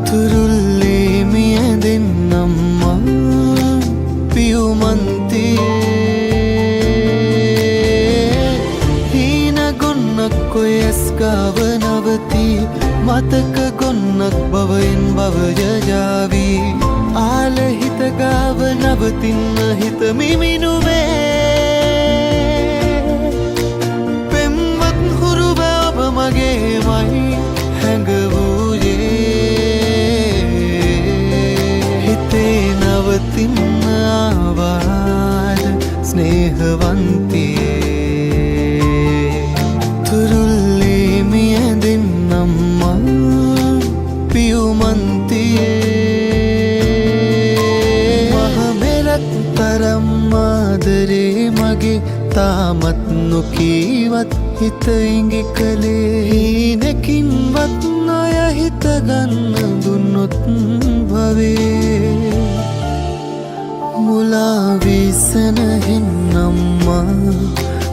තුරුල්ලේ මියදෙන්නම්මා පියුමන්තියේ කොයස්කාව නවතී මතක ගොන්නක් බවයින් බවජජාවී ආලහිතගාව නවතින්න හිත මිමිනුවේ පෙම්වත් හුරුබ ඔබ මගේමයි හැඟවූයේ හිතේ නවතින්න ආවාද ස්නේහවන්තියේ ආදරේ මගේ තාමත් නොකීවත් හිත ඉඟි කළේ හීනකින්වත් නොය හිතගන්න දුන්නොත් භවේ මුලාවිසන හින්නම්මා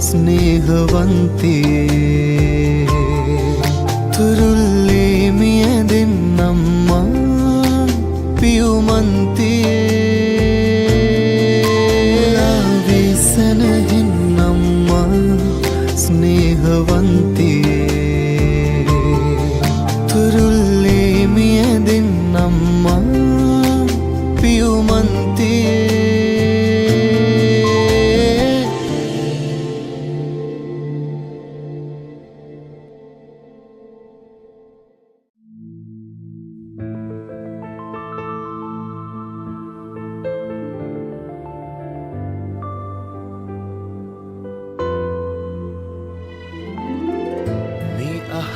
ස්නේහවන්තියේ තුරුල්ලේ මියදෙන්නම්මා පියුමන්තියේ ස්නේහවන්තියේ තුරුල්ලේ මියදෙන්නම්මා පියුමන්තියේ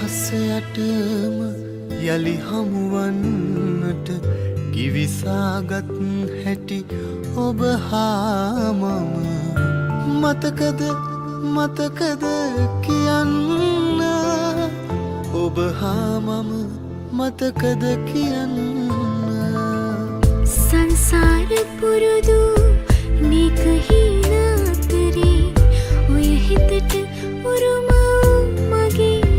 අහසයටම යලි හමුවන්නට කිවිසාගත් හැටි ඔබ හා මම මතකද කියන්න ඔබ හා මම මතකද කියන්න සංසාර පුරුදු නික හිනාතරේ ඔය හිතට උරුම මගේ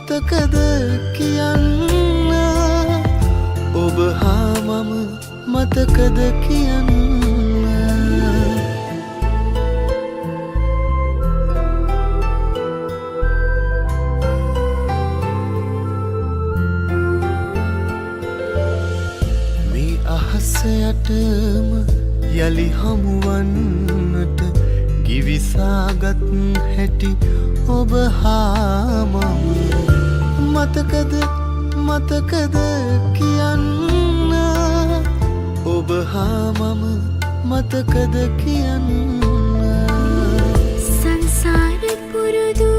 මතකද කියන්න ඔබ හා මම මතකද කියන්න මේ අහසයටම යලි හමුවන්නට කිවිසාගත් හැටි ඔබ හා මම මතකද කියන්න ඔබ හා මම මතකද කියන්න සංසාර පුරුදු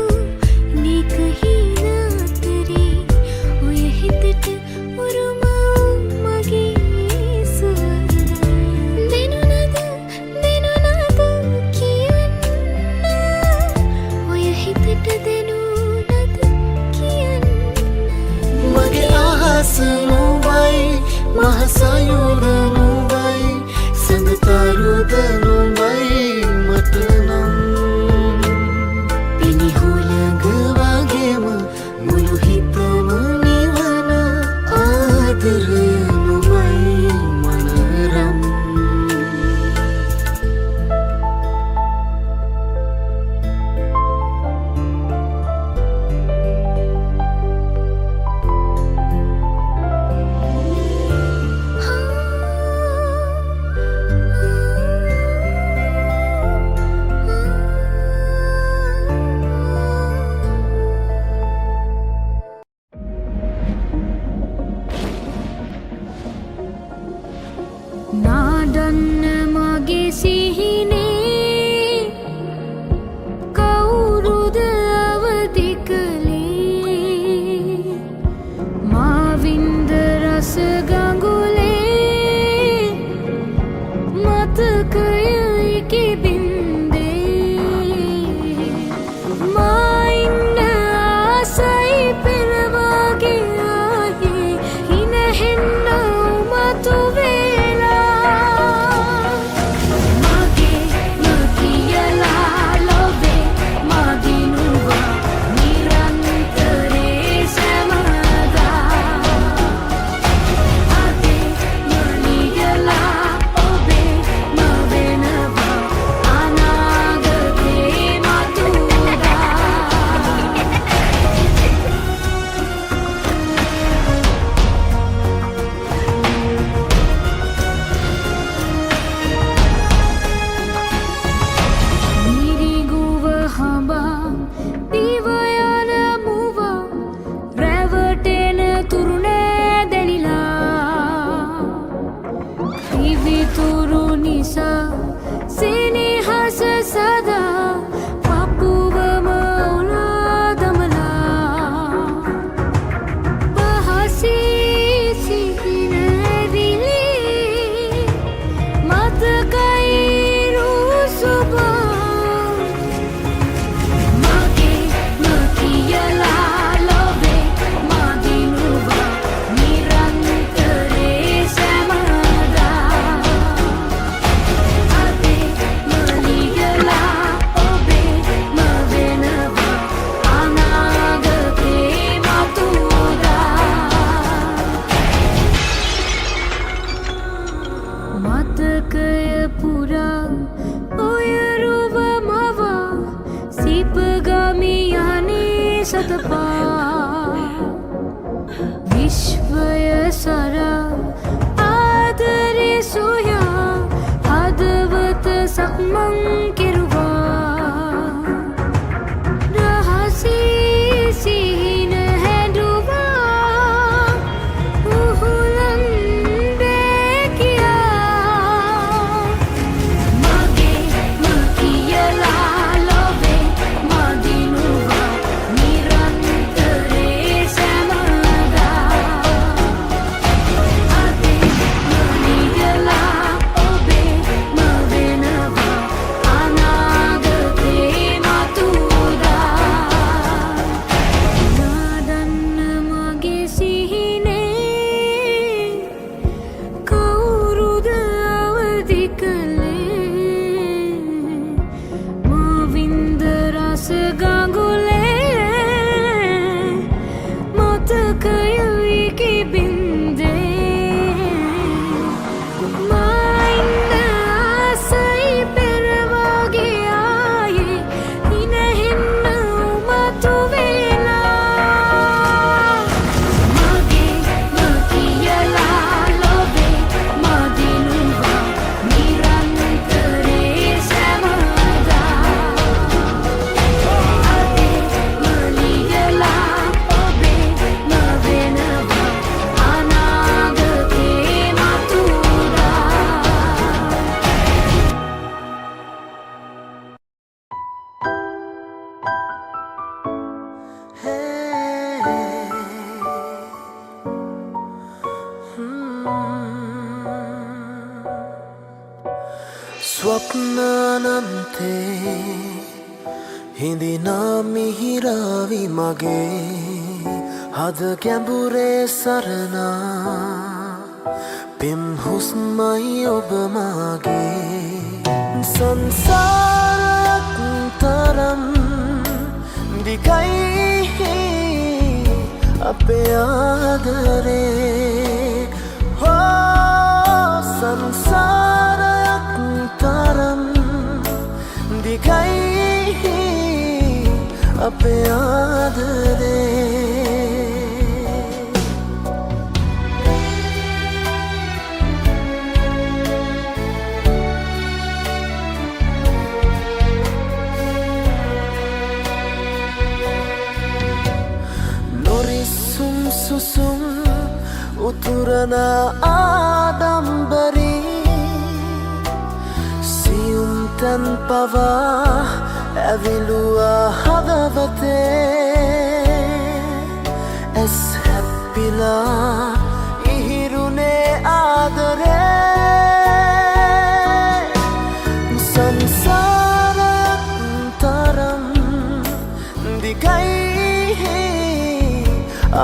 නෙක හින අතරේ ඔය හිතට උරුම මගේ සුවඳ දෙනුනද කියන්න ඔය හිතට දෙනුනද කියන්න මගේ අහස නුඹයි මහසයුර නුඹයි සඳතරුද නුඹයි මට නම් පිනිහුලඟ වගේම මුළු හිතම නිවන ආදරය නුඹයි මනරම් නාඩන්න මගේ සිහිනේ කවුරුද අවදි කළේ මාවින්ද රස ගඟුලේ මතකය ඉකිබින්දේ මා ඉන්න ආසයි පෙරවාගේ ආයේ හිනහෙන්න උමතු මතකය පුරා ඔය රුව මවා සිපගමි යන්නේ සතපා විශ්වය සරා ආදරේ සොයා හදවත සක්මන් කෙරුවා රහසේ සිහින හැඬුවා උහුලන් ස්වප්නානන්තේ හිඳිනා මිහිරාවි මගේ හද කැඹුරේ සරනා පෙම් හුස්මයි ඔබ මාගේ සංසාරයක් තරම් දිගයි අපේ ආදරේ සංසාරයක් තරම් දිගයි අපේ ආදරේ නොරිස්සුම් සුසුම් උතුරන ආඩම්බරී සියුම් තැන් පවා ඇවිලුවා හදවතේ ඇස් හැප්පිලා ඉහිරුනේ ආදරේ සංසාරයක් තරම් දිගයි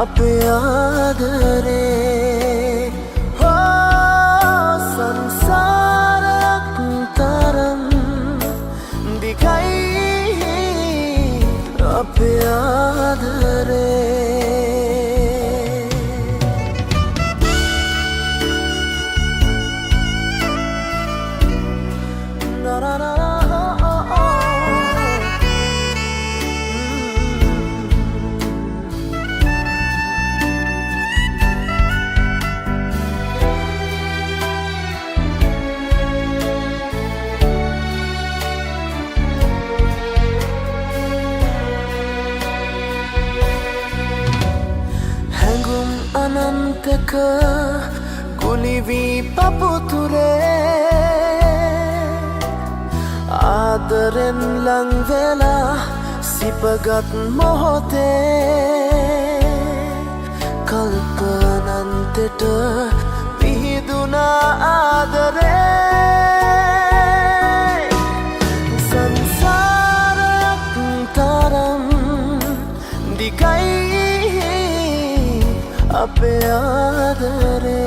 අපේ ආදරේ සංසාරයක් තරම් දිගයි අපේ ආදරේ අනන්තක කුලිවී පපුතුරේ ආදරෙන් ලංවෙලා සිපගත් මොහොතේ කල්පනන්තෙට විහිදුනා ආදරේ සංසාරයක් තරම් දිගයි අපේ ආදරේ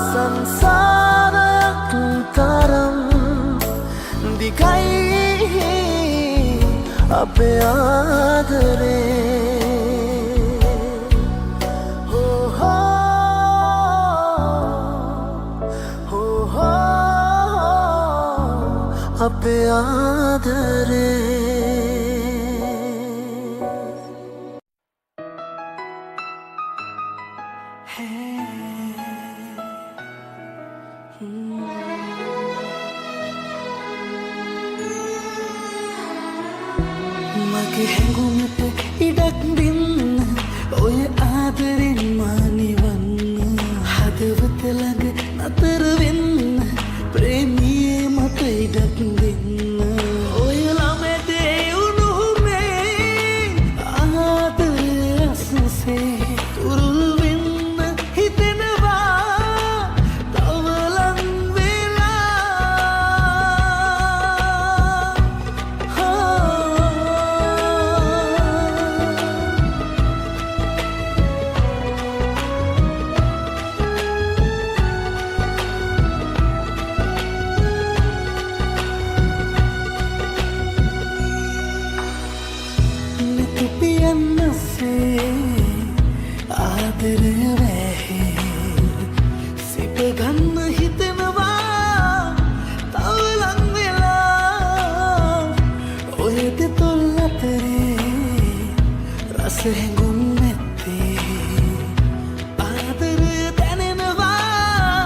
සංසාරයක් තරම් දිගයි අපේ ආදරේ අපේ ආදරේ මගේ හැඟුමට ඉඩක් දෙන්න ඔය ආදරෙන් මානිවන්න හදවත ළඟ නතර වෙන්න ප්‍රේමියේ මට ඉඩක් දෙන්න ඔය ළමටේ උණුහුමේ ආදරය අසුසේ තුරුල් වෙන්න හිතෙනවා තව ලං ආදරය වැහේ සිප ගන්න හිතෙනවා තව ලං වෙලා ඔය දෙතොල් අතරේ රස හැඟුම් නැත්තේ ආදරය දැනෙනවා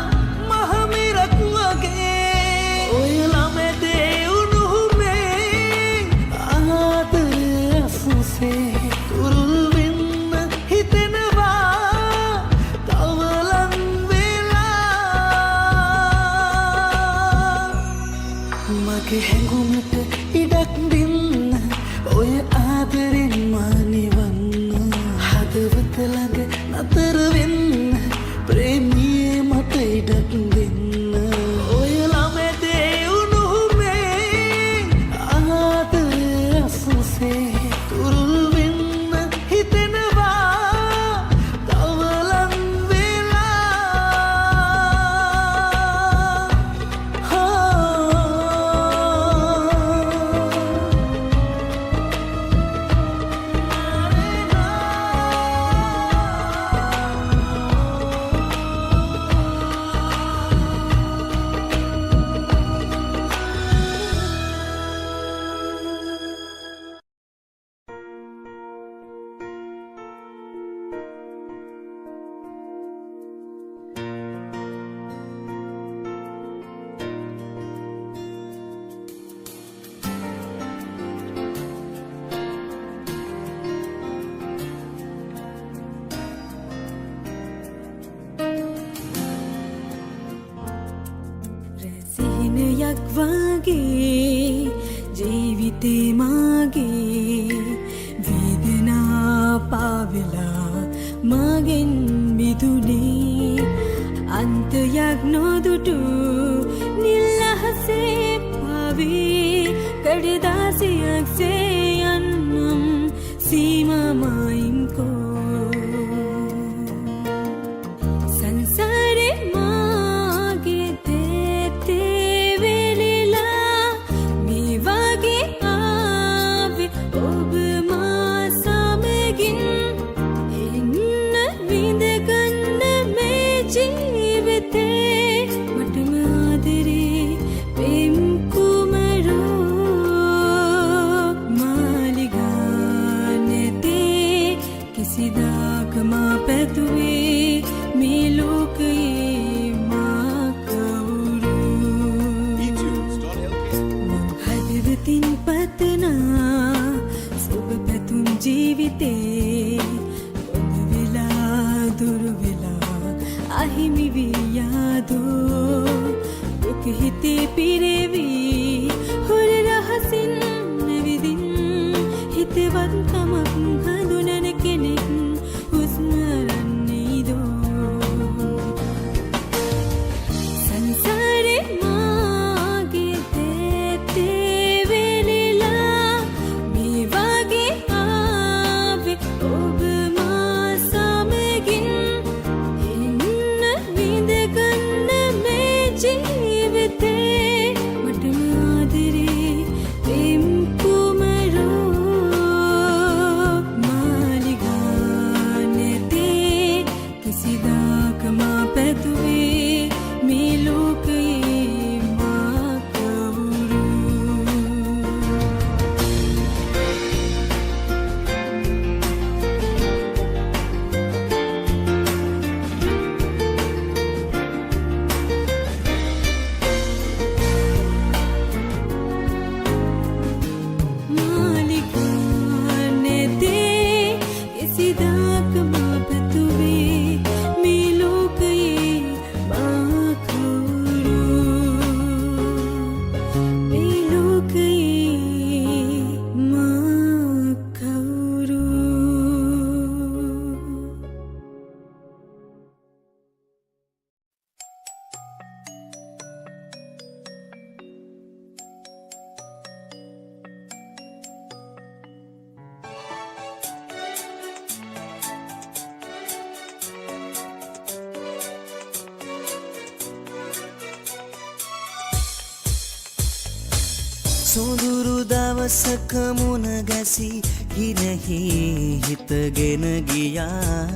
මහමිරක් වගේ ඔය ළමටේ උණුහුමේ ආදරය අසුසේ තුරුල් මගේ හැඟුමට ඉඩක් දෙන්න ඔය ආදරෙන් මානිවන්න හදවත ළඟ නතර වෙන්න ප්‍රේමියේ මට ඉඩක් දෙන්න වගේ ජීවිතේ මාගේ වේදනා පාවෙලා මගෙන් මිදුනේ අන්තයක් නොදුටු නිල්ලහසේ පාවේ කඩදාසියක්සේ යන්නම් සීමාමයින්කෝ සංසාරේ මාගේ තේතේ වෙලිලා මේ වගේ ආවේ ඔබ මා සමගින් එන්න විඳගන්න මේ ජීවිතේ මටම ආදරේ පෙම් කුමරෝ මාලිගා නැතේ කිසිදාක මා පැතුවේ මේ ලෝකයේ මා කවුරු මං හදවතින් පතනා සුබ පැතුම් ජීවිතේ බොඳ වෙලා දුරු වෙලා අහිමි වී යාදෝ දුක හිතේ පිරෙවි හොර රහසින් නැවිදින් හිතවත් කමක් හඳුනන කෙනෙක් හුස්ම රන්නේදෝ සංසාරේ මාගේ තේතේ වෙලිලා මේ වගේ ආවේ ඔබ මා සමගින් එන්න විඳගන්න මේ ජීවිතේ මටම ආදරේ පෙම් කුමරෝ මාලිගා නැතේ කිසිදාක මා පැතුවේ මේ ලෝකයේ මා කවුරු මාලිගා නැතේ කිසිදාක මා පැතුවේ මේ ලෝකයේ මා කවුරු මේ ලෝකයේ මා කවුරු සොඳුරු දවසක මුණ ගැසි හිරෙහි හිතගෙන ගියා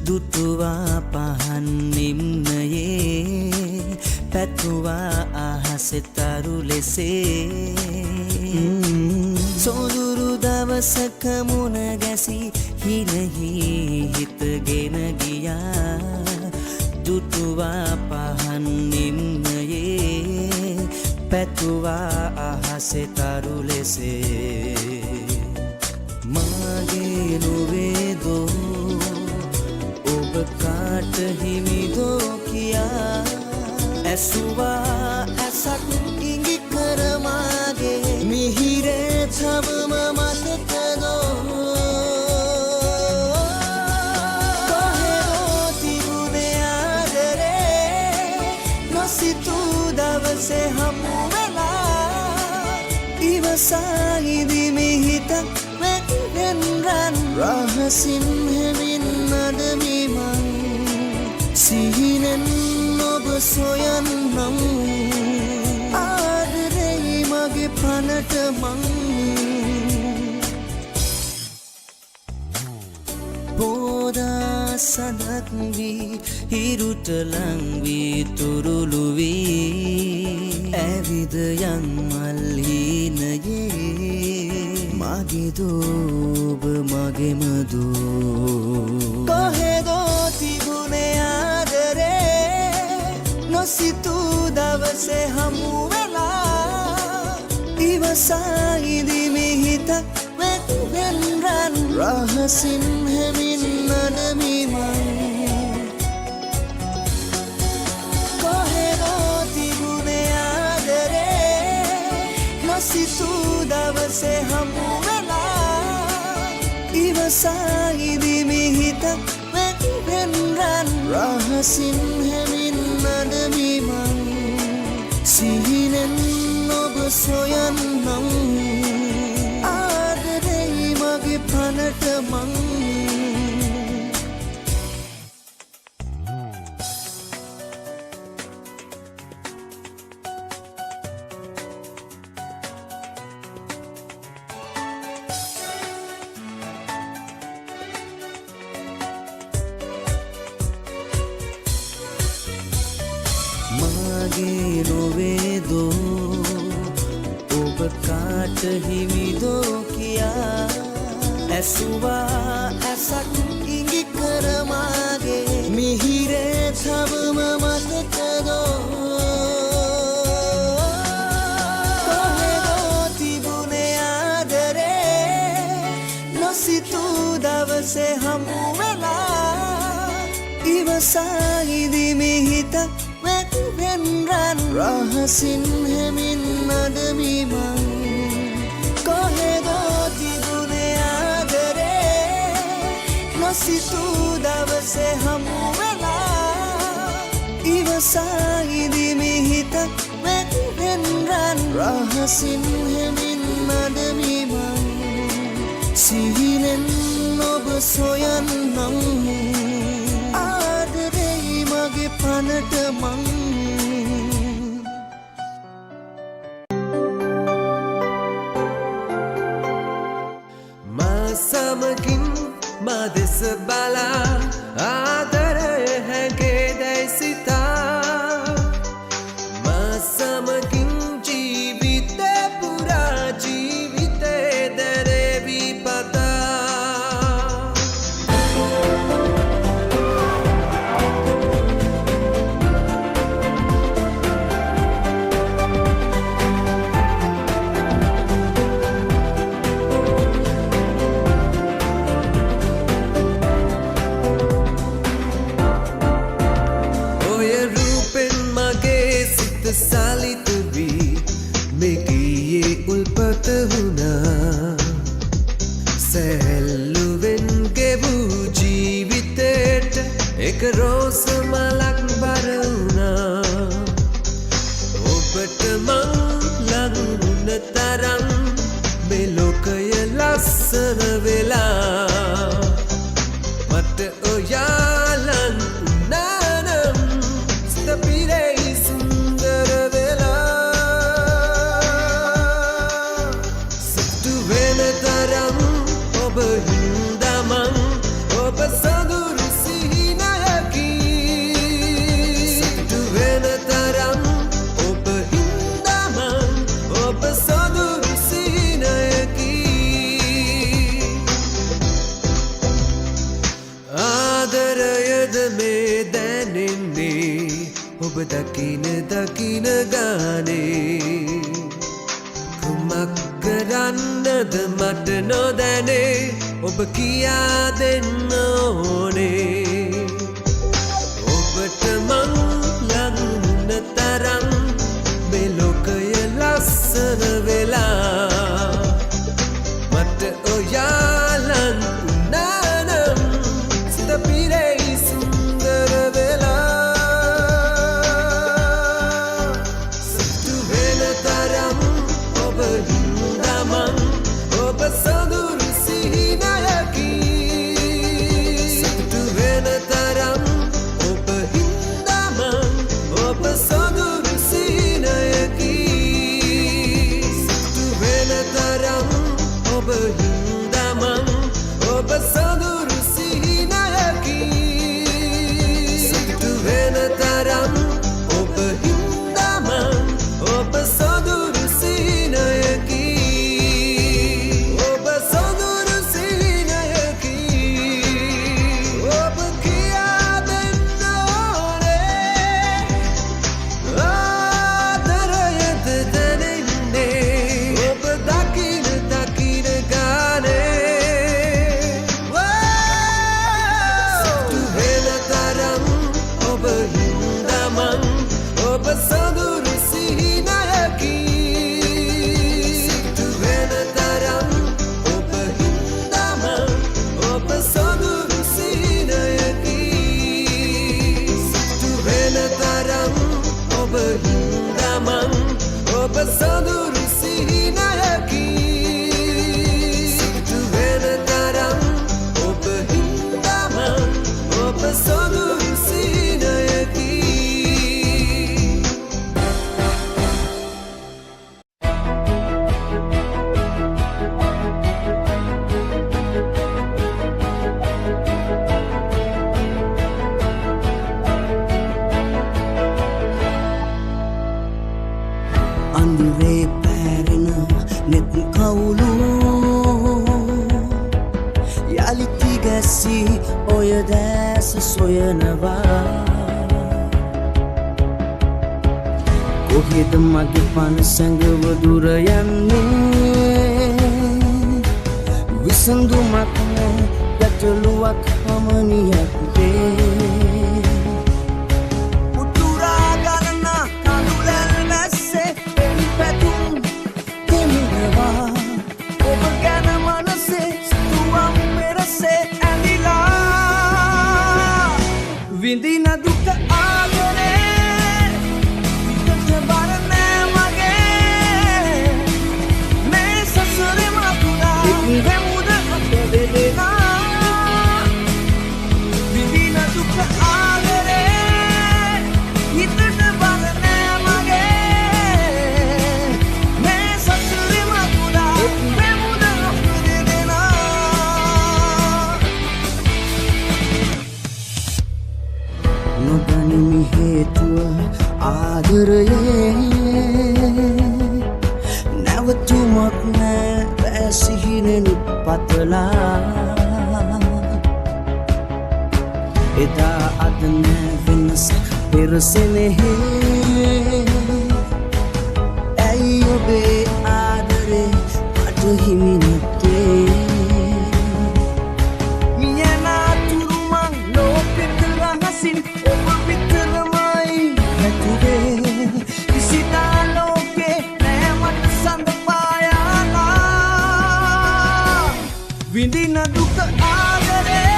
දුටුවා පහන් නිම්නයේ පැතුවා අහසේ තරු ලෙසේ සොඳුරු දවසක මුණ ගැසි හිරෙහි හිතගෙන ගියා දුටුවා පහන් නිම්නයේ පැතුවා අහසේ තරු ලෙසේ මාගේ නොවේදෝ ඔබ කාට හිමිදෝ කියා ඇසුවා ඇසක් ඉඟි කරමාගේ මිහිරේ තවම මතකදෝ කොහෙදෝ තිබුණේ ආදරේ නොසිතූ දවසේ හමු ඉවසායිදි මිහිතක් වැටෙන් රන් රහසින් හෙමින් නඩමිමන් සිහිනෙන් ඔබ සොයන්නම් ආදරෙයි මගේ පනට මං පෝදා සඳක් වී හිරුට ලං වී තුරුළු වී ඇවිද යන් මල්හිනයේ මගේ දෝබ මගෙමදෝ කොහෙදෝ තිබුණේ ආදරේ නොසිතූ දවසේ හමු වෙලා ඉවසායිදි මිහිතක් වැටෙන් රන් රහසින් හෙමින් නඩමිමන් කොහෙදෝ තිබුණේ ආදරේ දවසේ හමු වෙලා ඉවසයිදි මිහිත වෙන් රන් රහසින් හැමින් නඩමි මං සිහිනෙන් ඔබ සොයන්නම් ආදරෙයි මගේ පනට මං මාගේ නොවේදෝ ඔබ කාට හිමිදෝ කියා ඇසුවා ඇසක් ඉඟි කරමාගේ මිහිරේ තවම මතකදෝ කොහෙදෝ තිබුණේ ආදරේ නොසිතූ දවසේ හමු වෙලා ඉවසයිදි මිහිත වෙන් රන් රහසින් හැමින් නඩමි මං කොහෙදෝ තිබුණේ ආදරේ නොසිතූ දවසේ හමු වෙලා ඉවසයිදි මිහිත වෙන් රන් රහසින් හැමින් නඩමි මං සිහිනෙන් ඔබ සොයන්නම් ආදරෙයි මගේ පනට මං සමගින් මා දෙස බලා ආදරය හැගේ දැයි සිතා මා සමගින් ජීවිතේ පුරා ජීවිතේ දැරේවි පතා සලිතුවි මෙගියේ උල්පත වුණා සැහැල්ලුවෙන් ගෙවූ ජීවිතේට එක රෝස මලක් බර වුණා ඔබට මං ලං වුණ තරම් මේ ලෝකය ලස්සන වෙලා මට ඔයා ලං වුණානම් ස්තපිරේ ඔබ හින්දමං ඔබ සඳුරු සිහිනයකි සිටු වෙන තරම් ඔබ හින්දමං ඔබ සඳුරු සිහිනයකි ආදරයද මේ දැනෙන්නේ ඔබ දකින දකින ගානේ කුමක් කරන්නද මට නොදැනේ ඔබ කියා දෙන්න ඕනේ ඔබට මං ලං වුණ තරම් මේ ලෝකය ලස්සන වෙලා මට ඔයා ලං වුණානම් ස්තපිරේ සුන්දර වෙලා සිතු වෙන තරම් ඔබ හින්දමං ඔබ සඳුරු සිහිනයකි සිතු වෙන ඇසි ඔය දැස සොයනවා කොහෙද මගේ පන සැඟව දුර යන්නේ විසඳුමක් නෑ ගැටලුවක් හමනියක් වේ උතුරා ගලන කඳුලැල් වැස්සේ එලි පැතුම් දෙමිනවා ඔබ ගැන මනසේ සිතුවම් පෙරසේ ඇඳිලා විඳින දුක ආදරේ විකට බර නෑ මගේ මේ සසරේ මතුනා ඉවෙමුද අප දෙදෙනා විඳින දුක ආදරේ විකට බර නෑ මගේ මේ සසරේ මතුනා ඉවෙමුද අප දෙදෙනා නොදනිමි හේතුව ආදරයේ නැවතුමක් නෑ වැසිහිනෙනු පතලා එදා අද නෑ වෙනසක් පෙරසෙනෙහි ඇයි ඔබේ ආදරේ මට හිමි නැත්තේ මියනාතුරුමං ලෝකෙට රහසින් ඔබ විතරමයි නැතුවේ කිසිදා ලෝකේ නෑ මට සඳ පායාලා විඳින දුක ආදරේ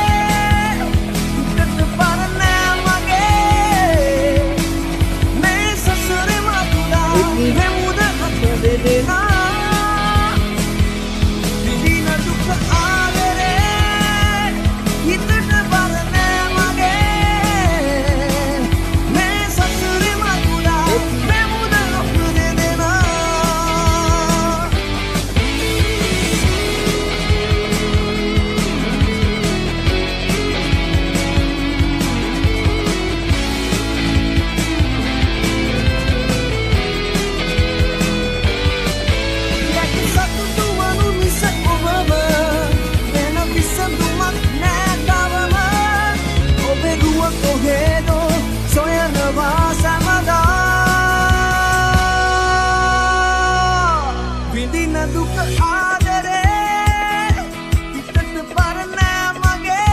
විකට බර නෑ මගේ මේ සසරේ මතුලා ඉවෙමුද අප දෙදෙනා විඳින දුක ආදරේ විකට බර නෑ මගේ මේ සසරේ මතුලා ඉවෙමුද අප දෙදෙනා යකි සතුටු වනු මිස ඔබම වෙන විසඳුමක් නෑ තවම ඔබේ රුව කොහෙදෝ සොයනවා සැමදා විඳින දුක ආදරේ විකට බර නෑ මගේ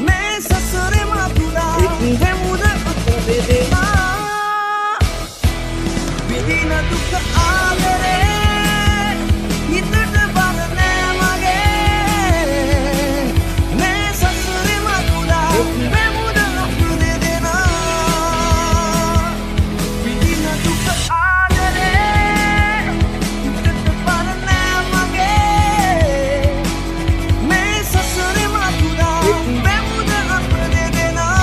මේ සසරේ මතුලා ඉවෙමුද අප දෙදෙනා විඳින දුක ආදරේ විකට බර නෑ මගේ මේ සසරේ මතුලා ඉවෙමුද අප දෙදෙනා විඳින දුක ආදරේ විකට බර නෑ මගේ මේ සසරේ මතුලා ඉවෙමුද අප දෙදෙනා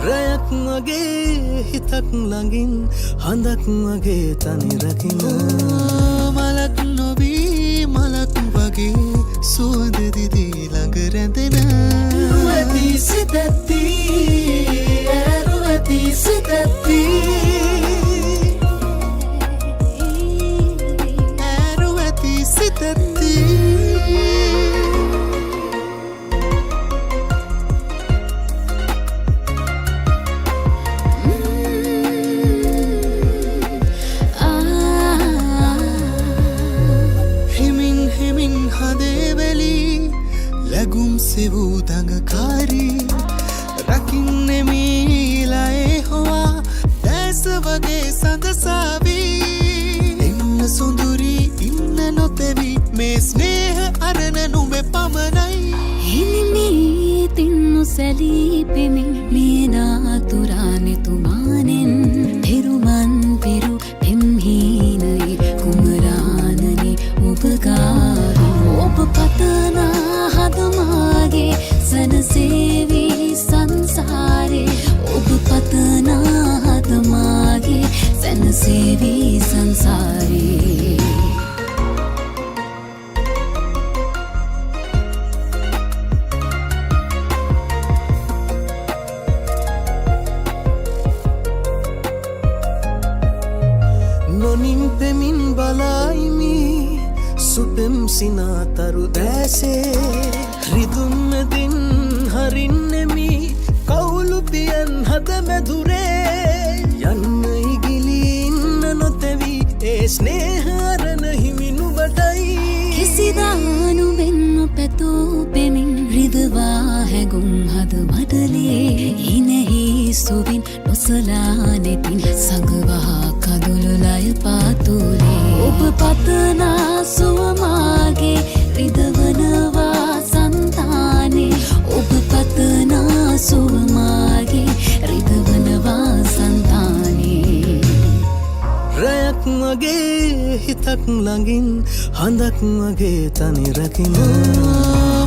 රැයක් වගේ හිතක් ළඟින් හඳක් වගේ තනි රකින්න මලක් නොවී මලක් වගේ සුවඳ දිදී ළඟ රැඳෙන රුවති සිතැත්ති රුවති සිතැත්ති රුවති සිතැත්ති හිමින් හිමින් හදේවැලි ලැගුම් සෙවූ දඟකාරී රකින්නෙමීලයේ හොවා දැස වගේ සඳසාවී ඉන්න සොඳුරී ඉන්න නොතැවී මේ ස්නේහ අරණ නුඹේ පමණයි හිමිමේ තින්නු සැලී පෙමින් මේ නාතුරානෙ තුමානෙන් පෙරුමන් පෙරු පෙම්හීනයි කුමරානනි ඔබ ගාවි ඔබ පතනා හදමාගේ සනසේවී සංසාරේ ඔබ පතනා හදමාගේ සනසේවී සංසාරේ නොනින්පෙමින් බලයිමි සුපෙම් සිනාතරු දැසේ රිදුම්මදින් හරින්නෙමි කවුලු පියන් හද මැදුරේ යන්න ඉගිලි ඉන්න නොතැවි ඒ ස්නේහරණ හිමි නුබටයි කිසිදානු වෙන්න පැතූ පෙමින් රිදවා හැගුම් හද මඩලේ ඉනෙහි සුවින් නොසලා නෙතින් සඟවා කදුළු ලය පාතුලේ ඔබ පතනා සුවමාගේ රිදවනවා සංතානේ ඔබ පතනා සුවමාගේ රිදවනවා සංතානේ රැයක් මගේ හිතක් ළඟින් හඳක් මගේ තනි රකින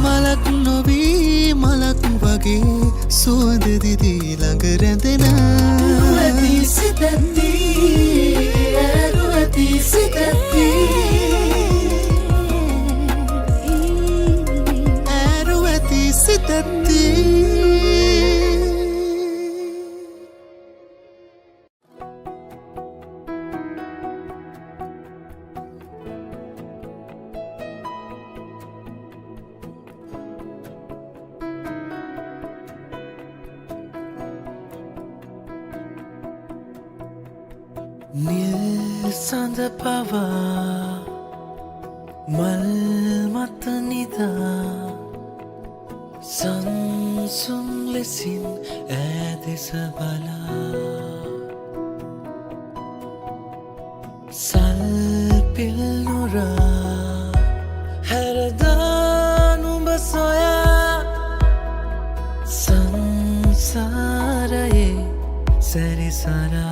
මලක් නොවී මලක් වගේ සුවඳ දිදී ළඟ රැඳෙන ඇති සිතැත්ති ඇරු ඇති සිතැත්ති ඇරු ඇති සිතැත්ති නිල් සඳ පවා මල් මත නිදා සංසුන් ලෙසින් ඈදෙස බලා සල්පිල් නුරා හැරදා නුඹ සොයා සංසාරයේ සැරිසරා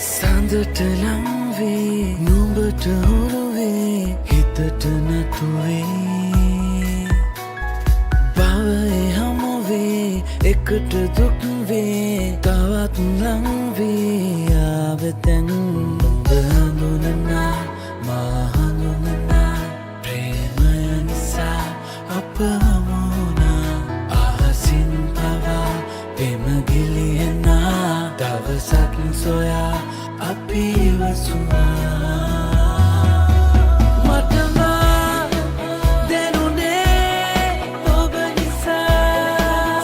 සඳට ලංවේ නුඹට හුරුවේ හිතට නැතුවේ භවය හමුවේ එකට දුක්වේ තවත් ලංවේ ආවතැන් නුඹ හඳුනනා මා හඳුනනා ප්‍රේමය නිසා අප හමුනා අහසින් පවා පෙමගිලියනා දවසක් සොයා අපි වසුනා මටමා දැනුනේ ඔබ නිසා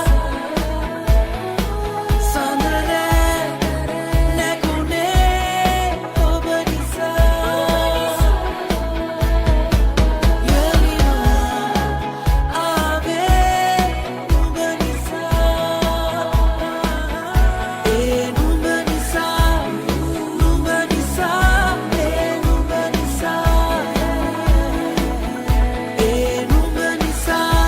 සඳරේ නැකුනේ ඔබ නිසා යලිනා ආවේ නුඹ නිසා ඒ නුඹ නිසා නුඹ නිසා ඒ නුඹ නිසා ඒ නුඹ නිසා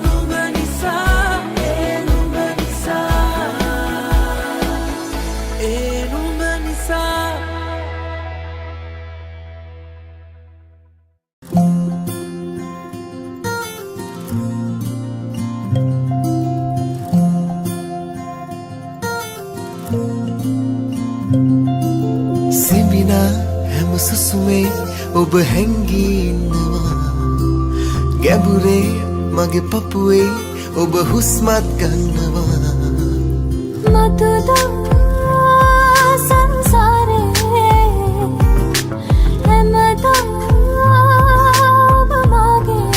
නුඹ නිසා ඒ නුඹ නිසා ඒ නුඹ නිසා සිඹිනා හැම සුසුමේ ඔබ හැංගී ඉන්නවා ගැඹුරේ මගේ පපුවේ ඔබ හුස්මත් ගන්නවා මතුදා සංසාරේ හැමදා ඔබ මගේ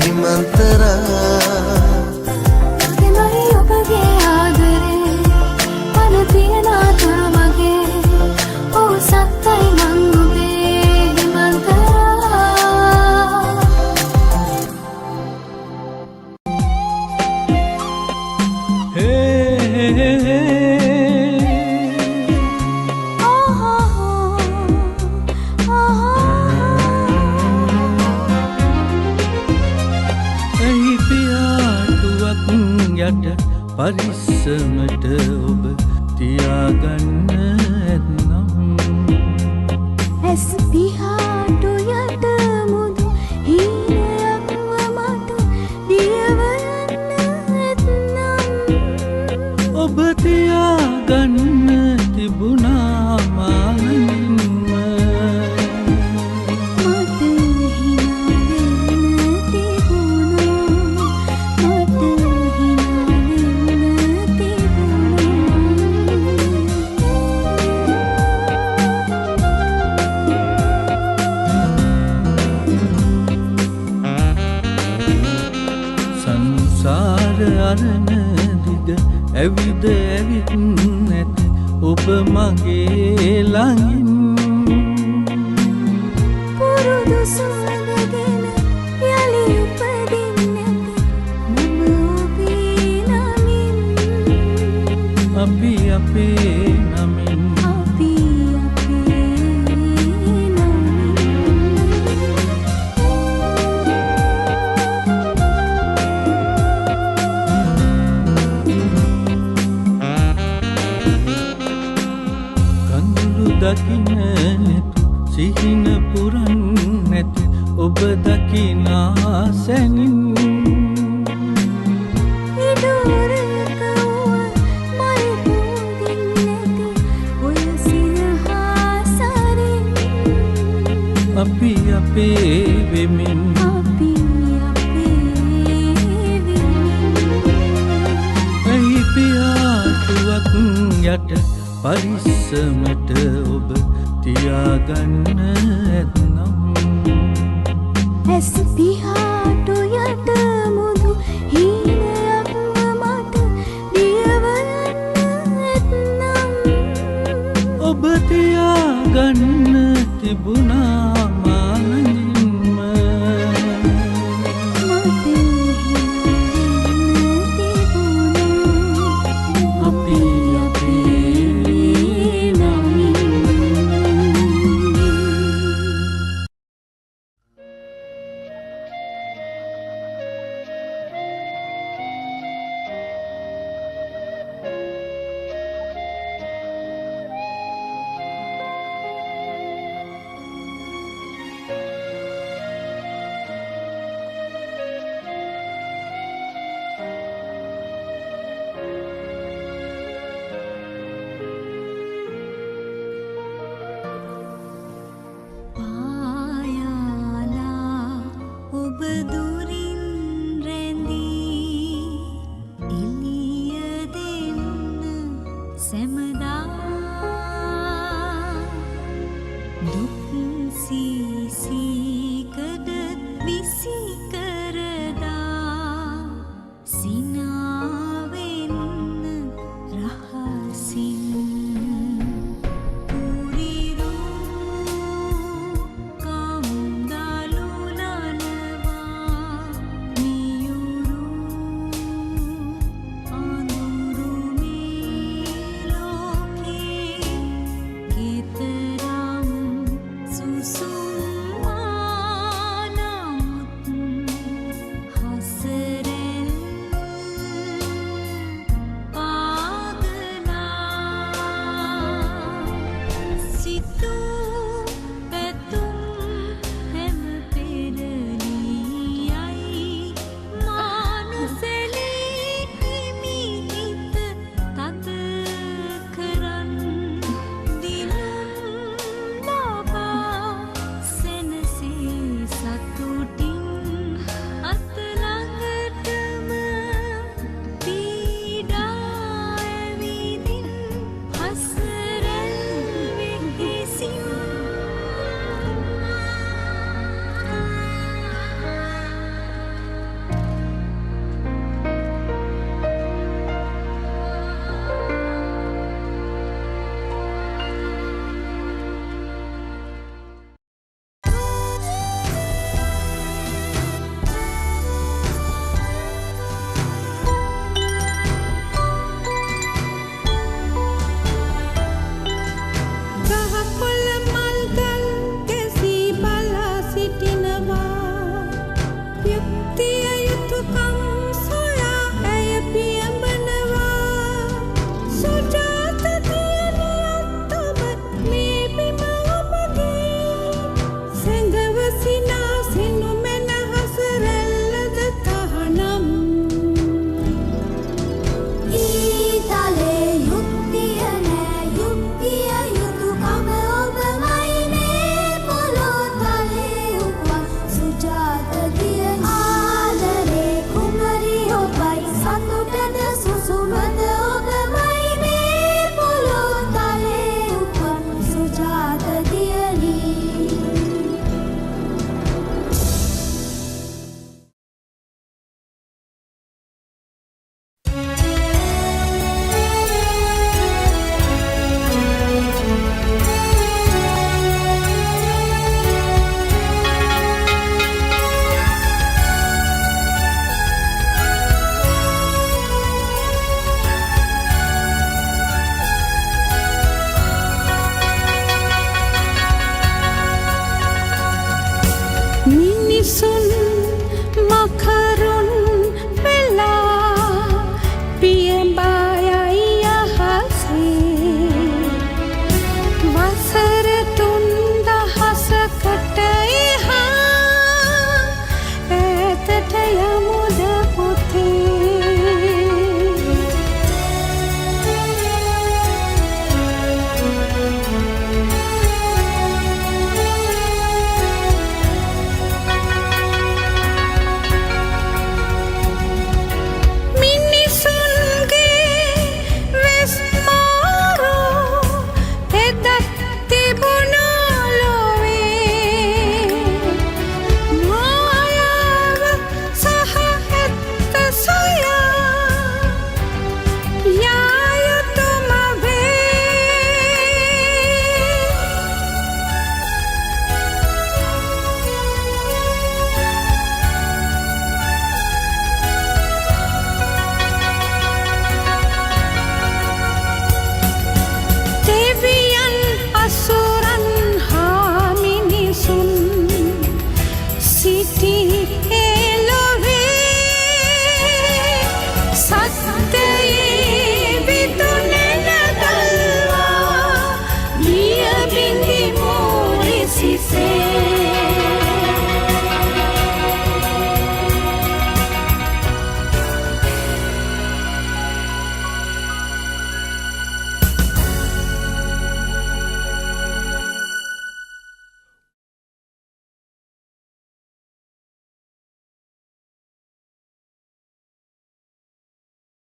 හිමන්තරා පරිස්සමට ඔබ තියාගන්න ඇත්නම් ඇස් පිහාටු යට මුදු හීනයක්ව මට දියවන්න ඇත්නම් ඔබ තියාගන්න තිබුණා මානින්ම අරණ දිග ඇවිද ඇවිත් නැත ඔබ මගේ ළඟින් පුරුදු සුවඳගෙන යලි උපදින්නට මම ඔබේ නමින් අපි අපේ නමින් දකින්න නැතු සිහින පුරන් නැති ඔබ දකිනා සැනින් ඉඩුරක මල් පොදින් නැති ඔය සිනහා සරින් අපි අපේ වෙමින් ඇයි පියාටුවක් යට පරිස්සමට ඔබ තියාගන්න ඇත්නම් ඇස් පිහාටු යට මුදු හීනයක්ව තිබුණා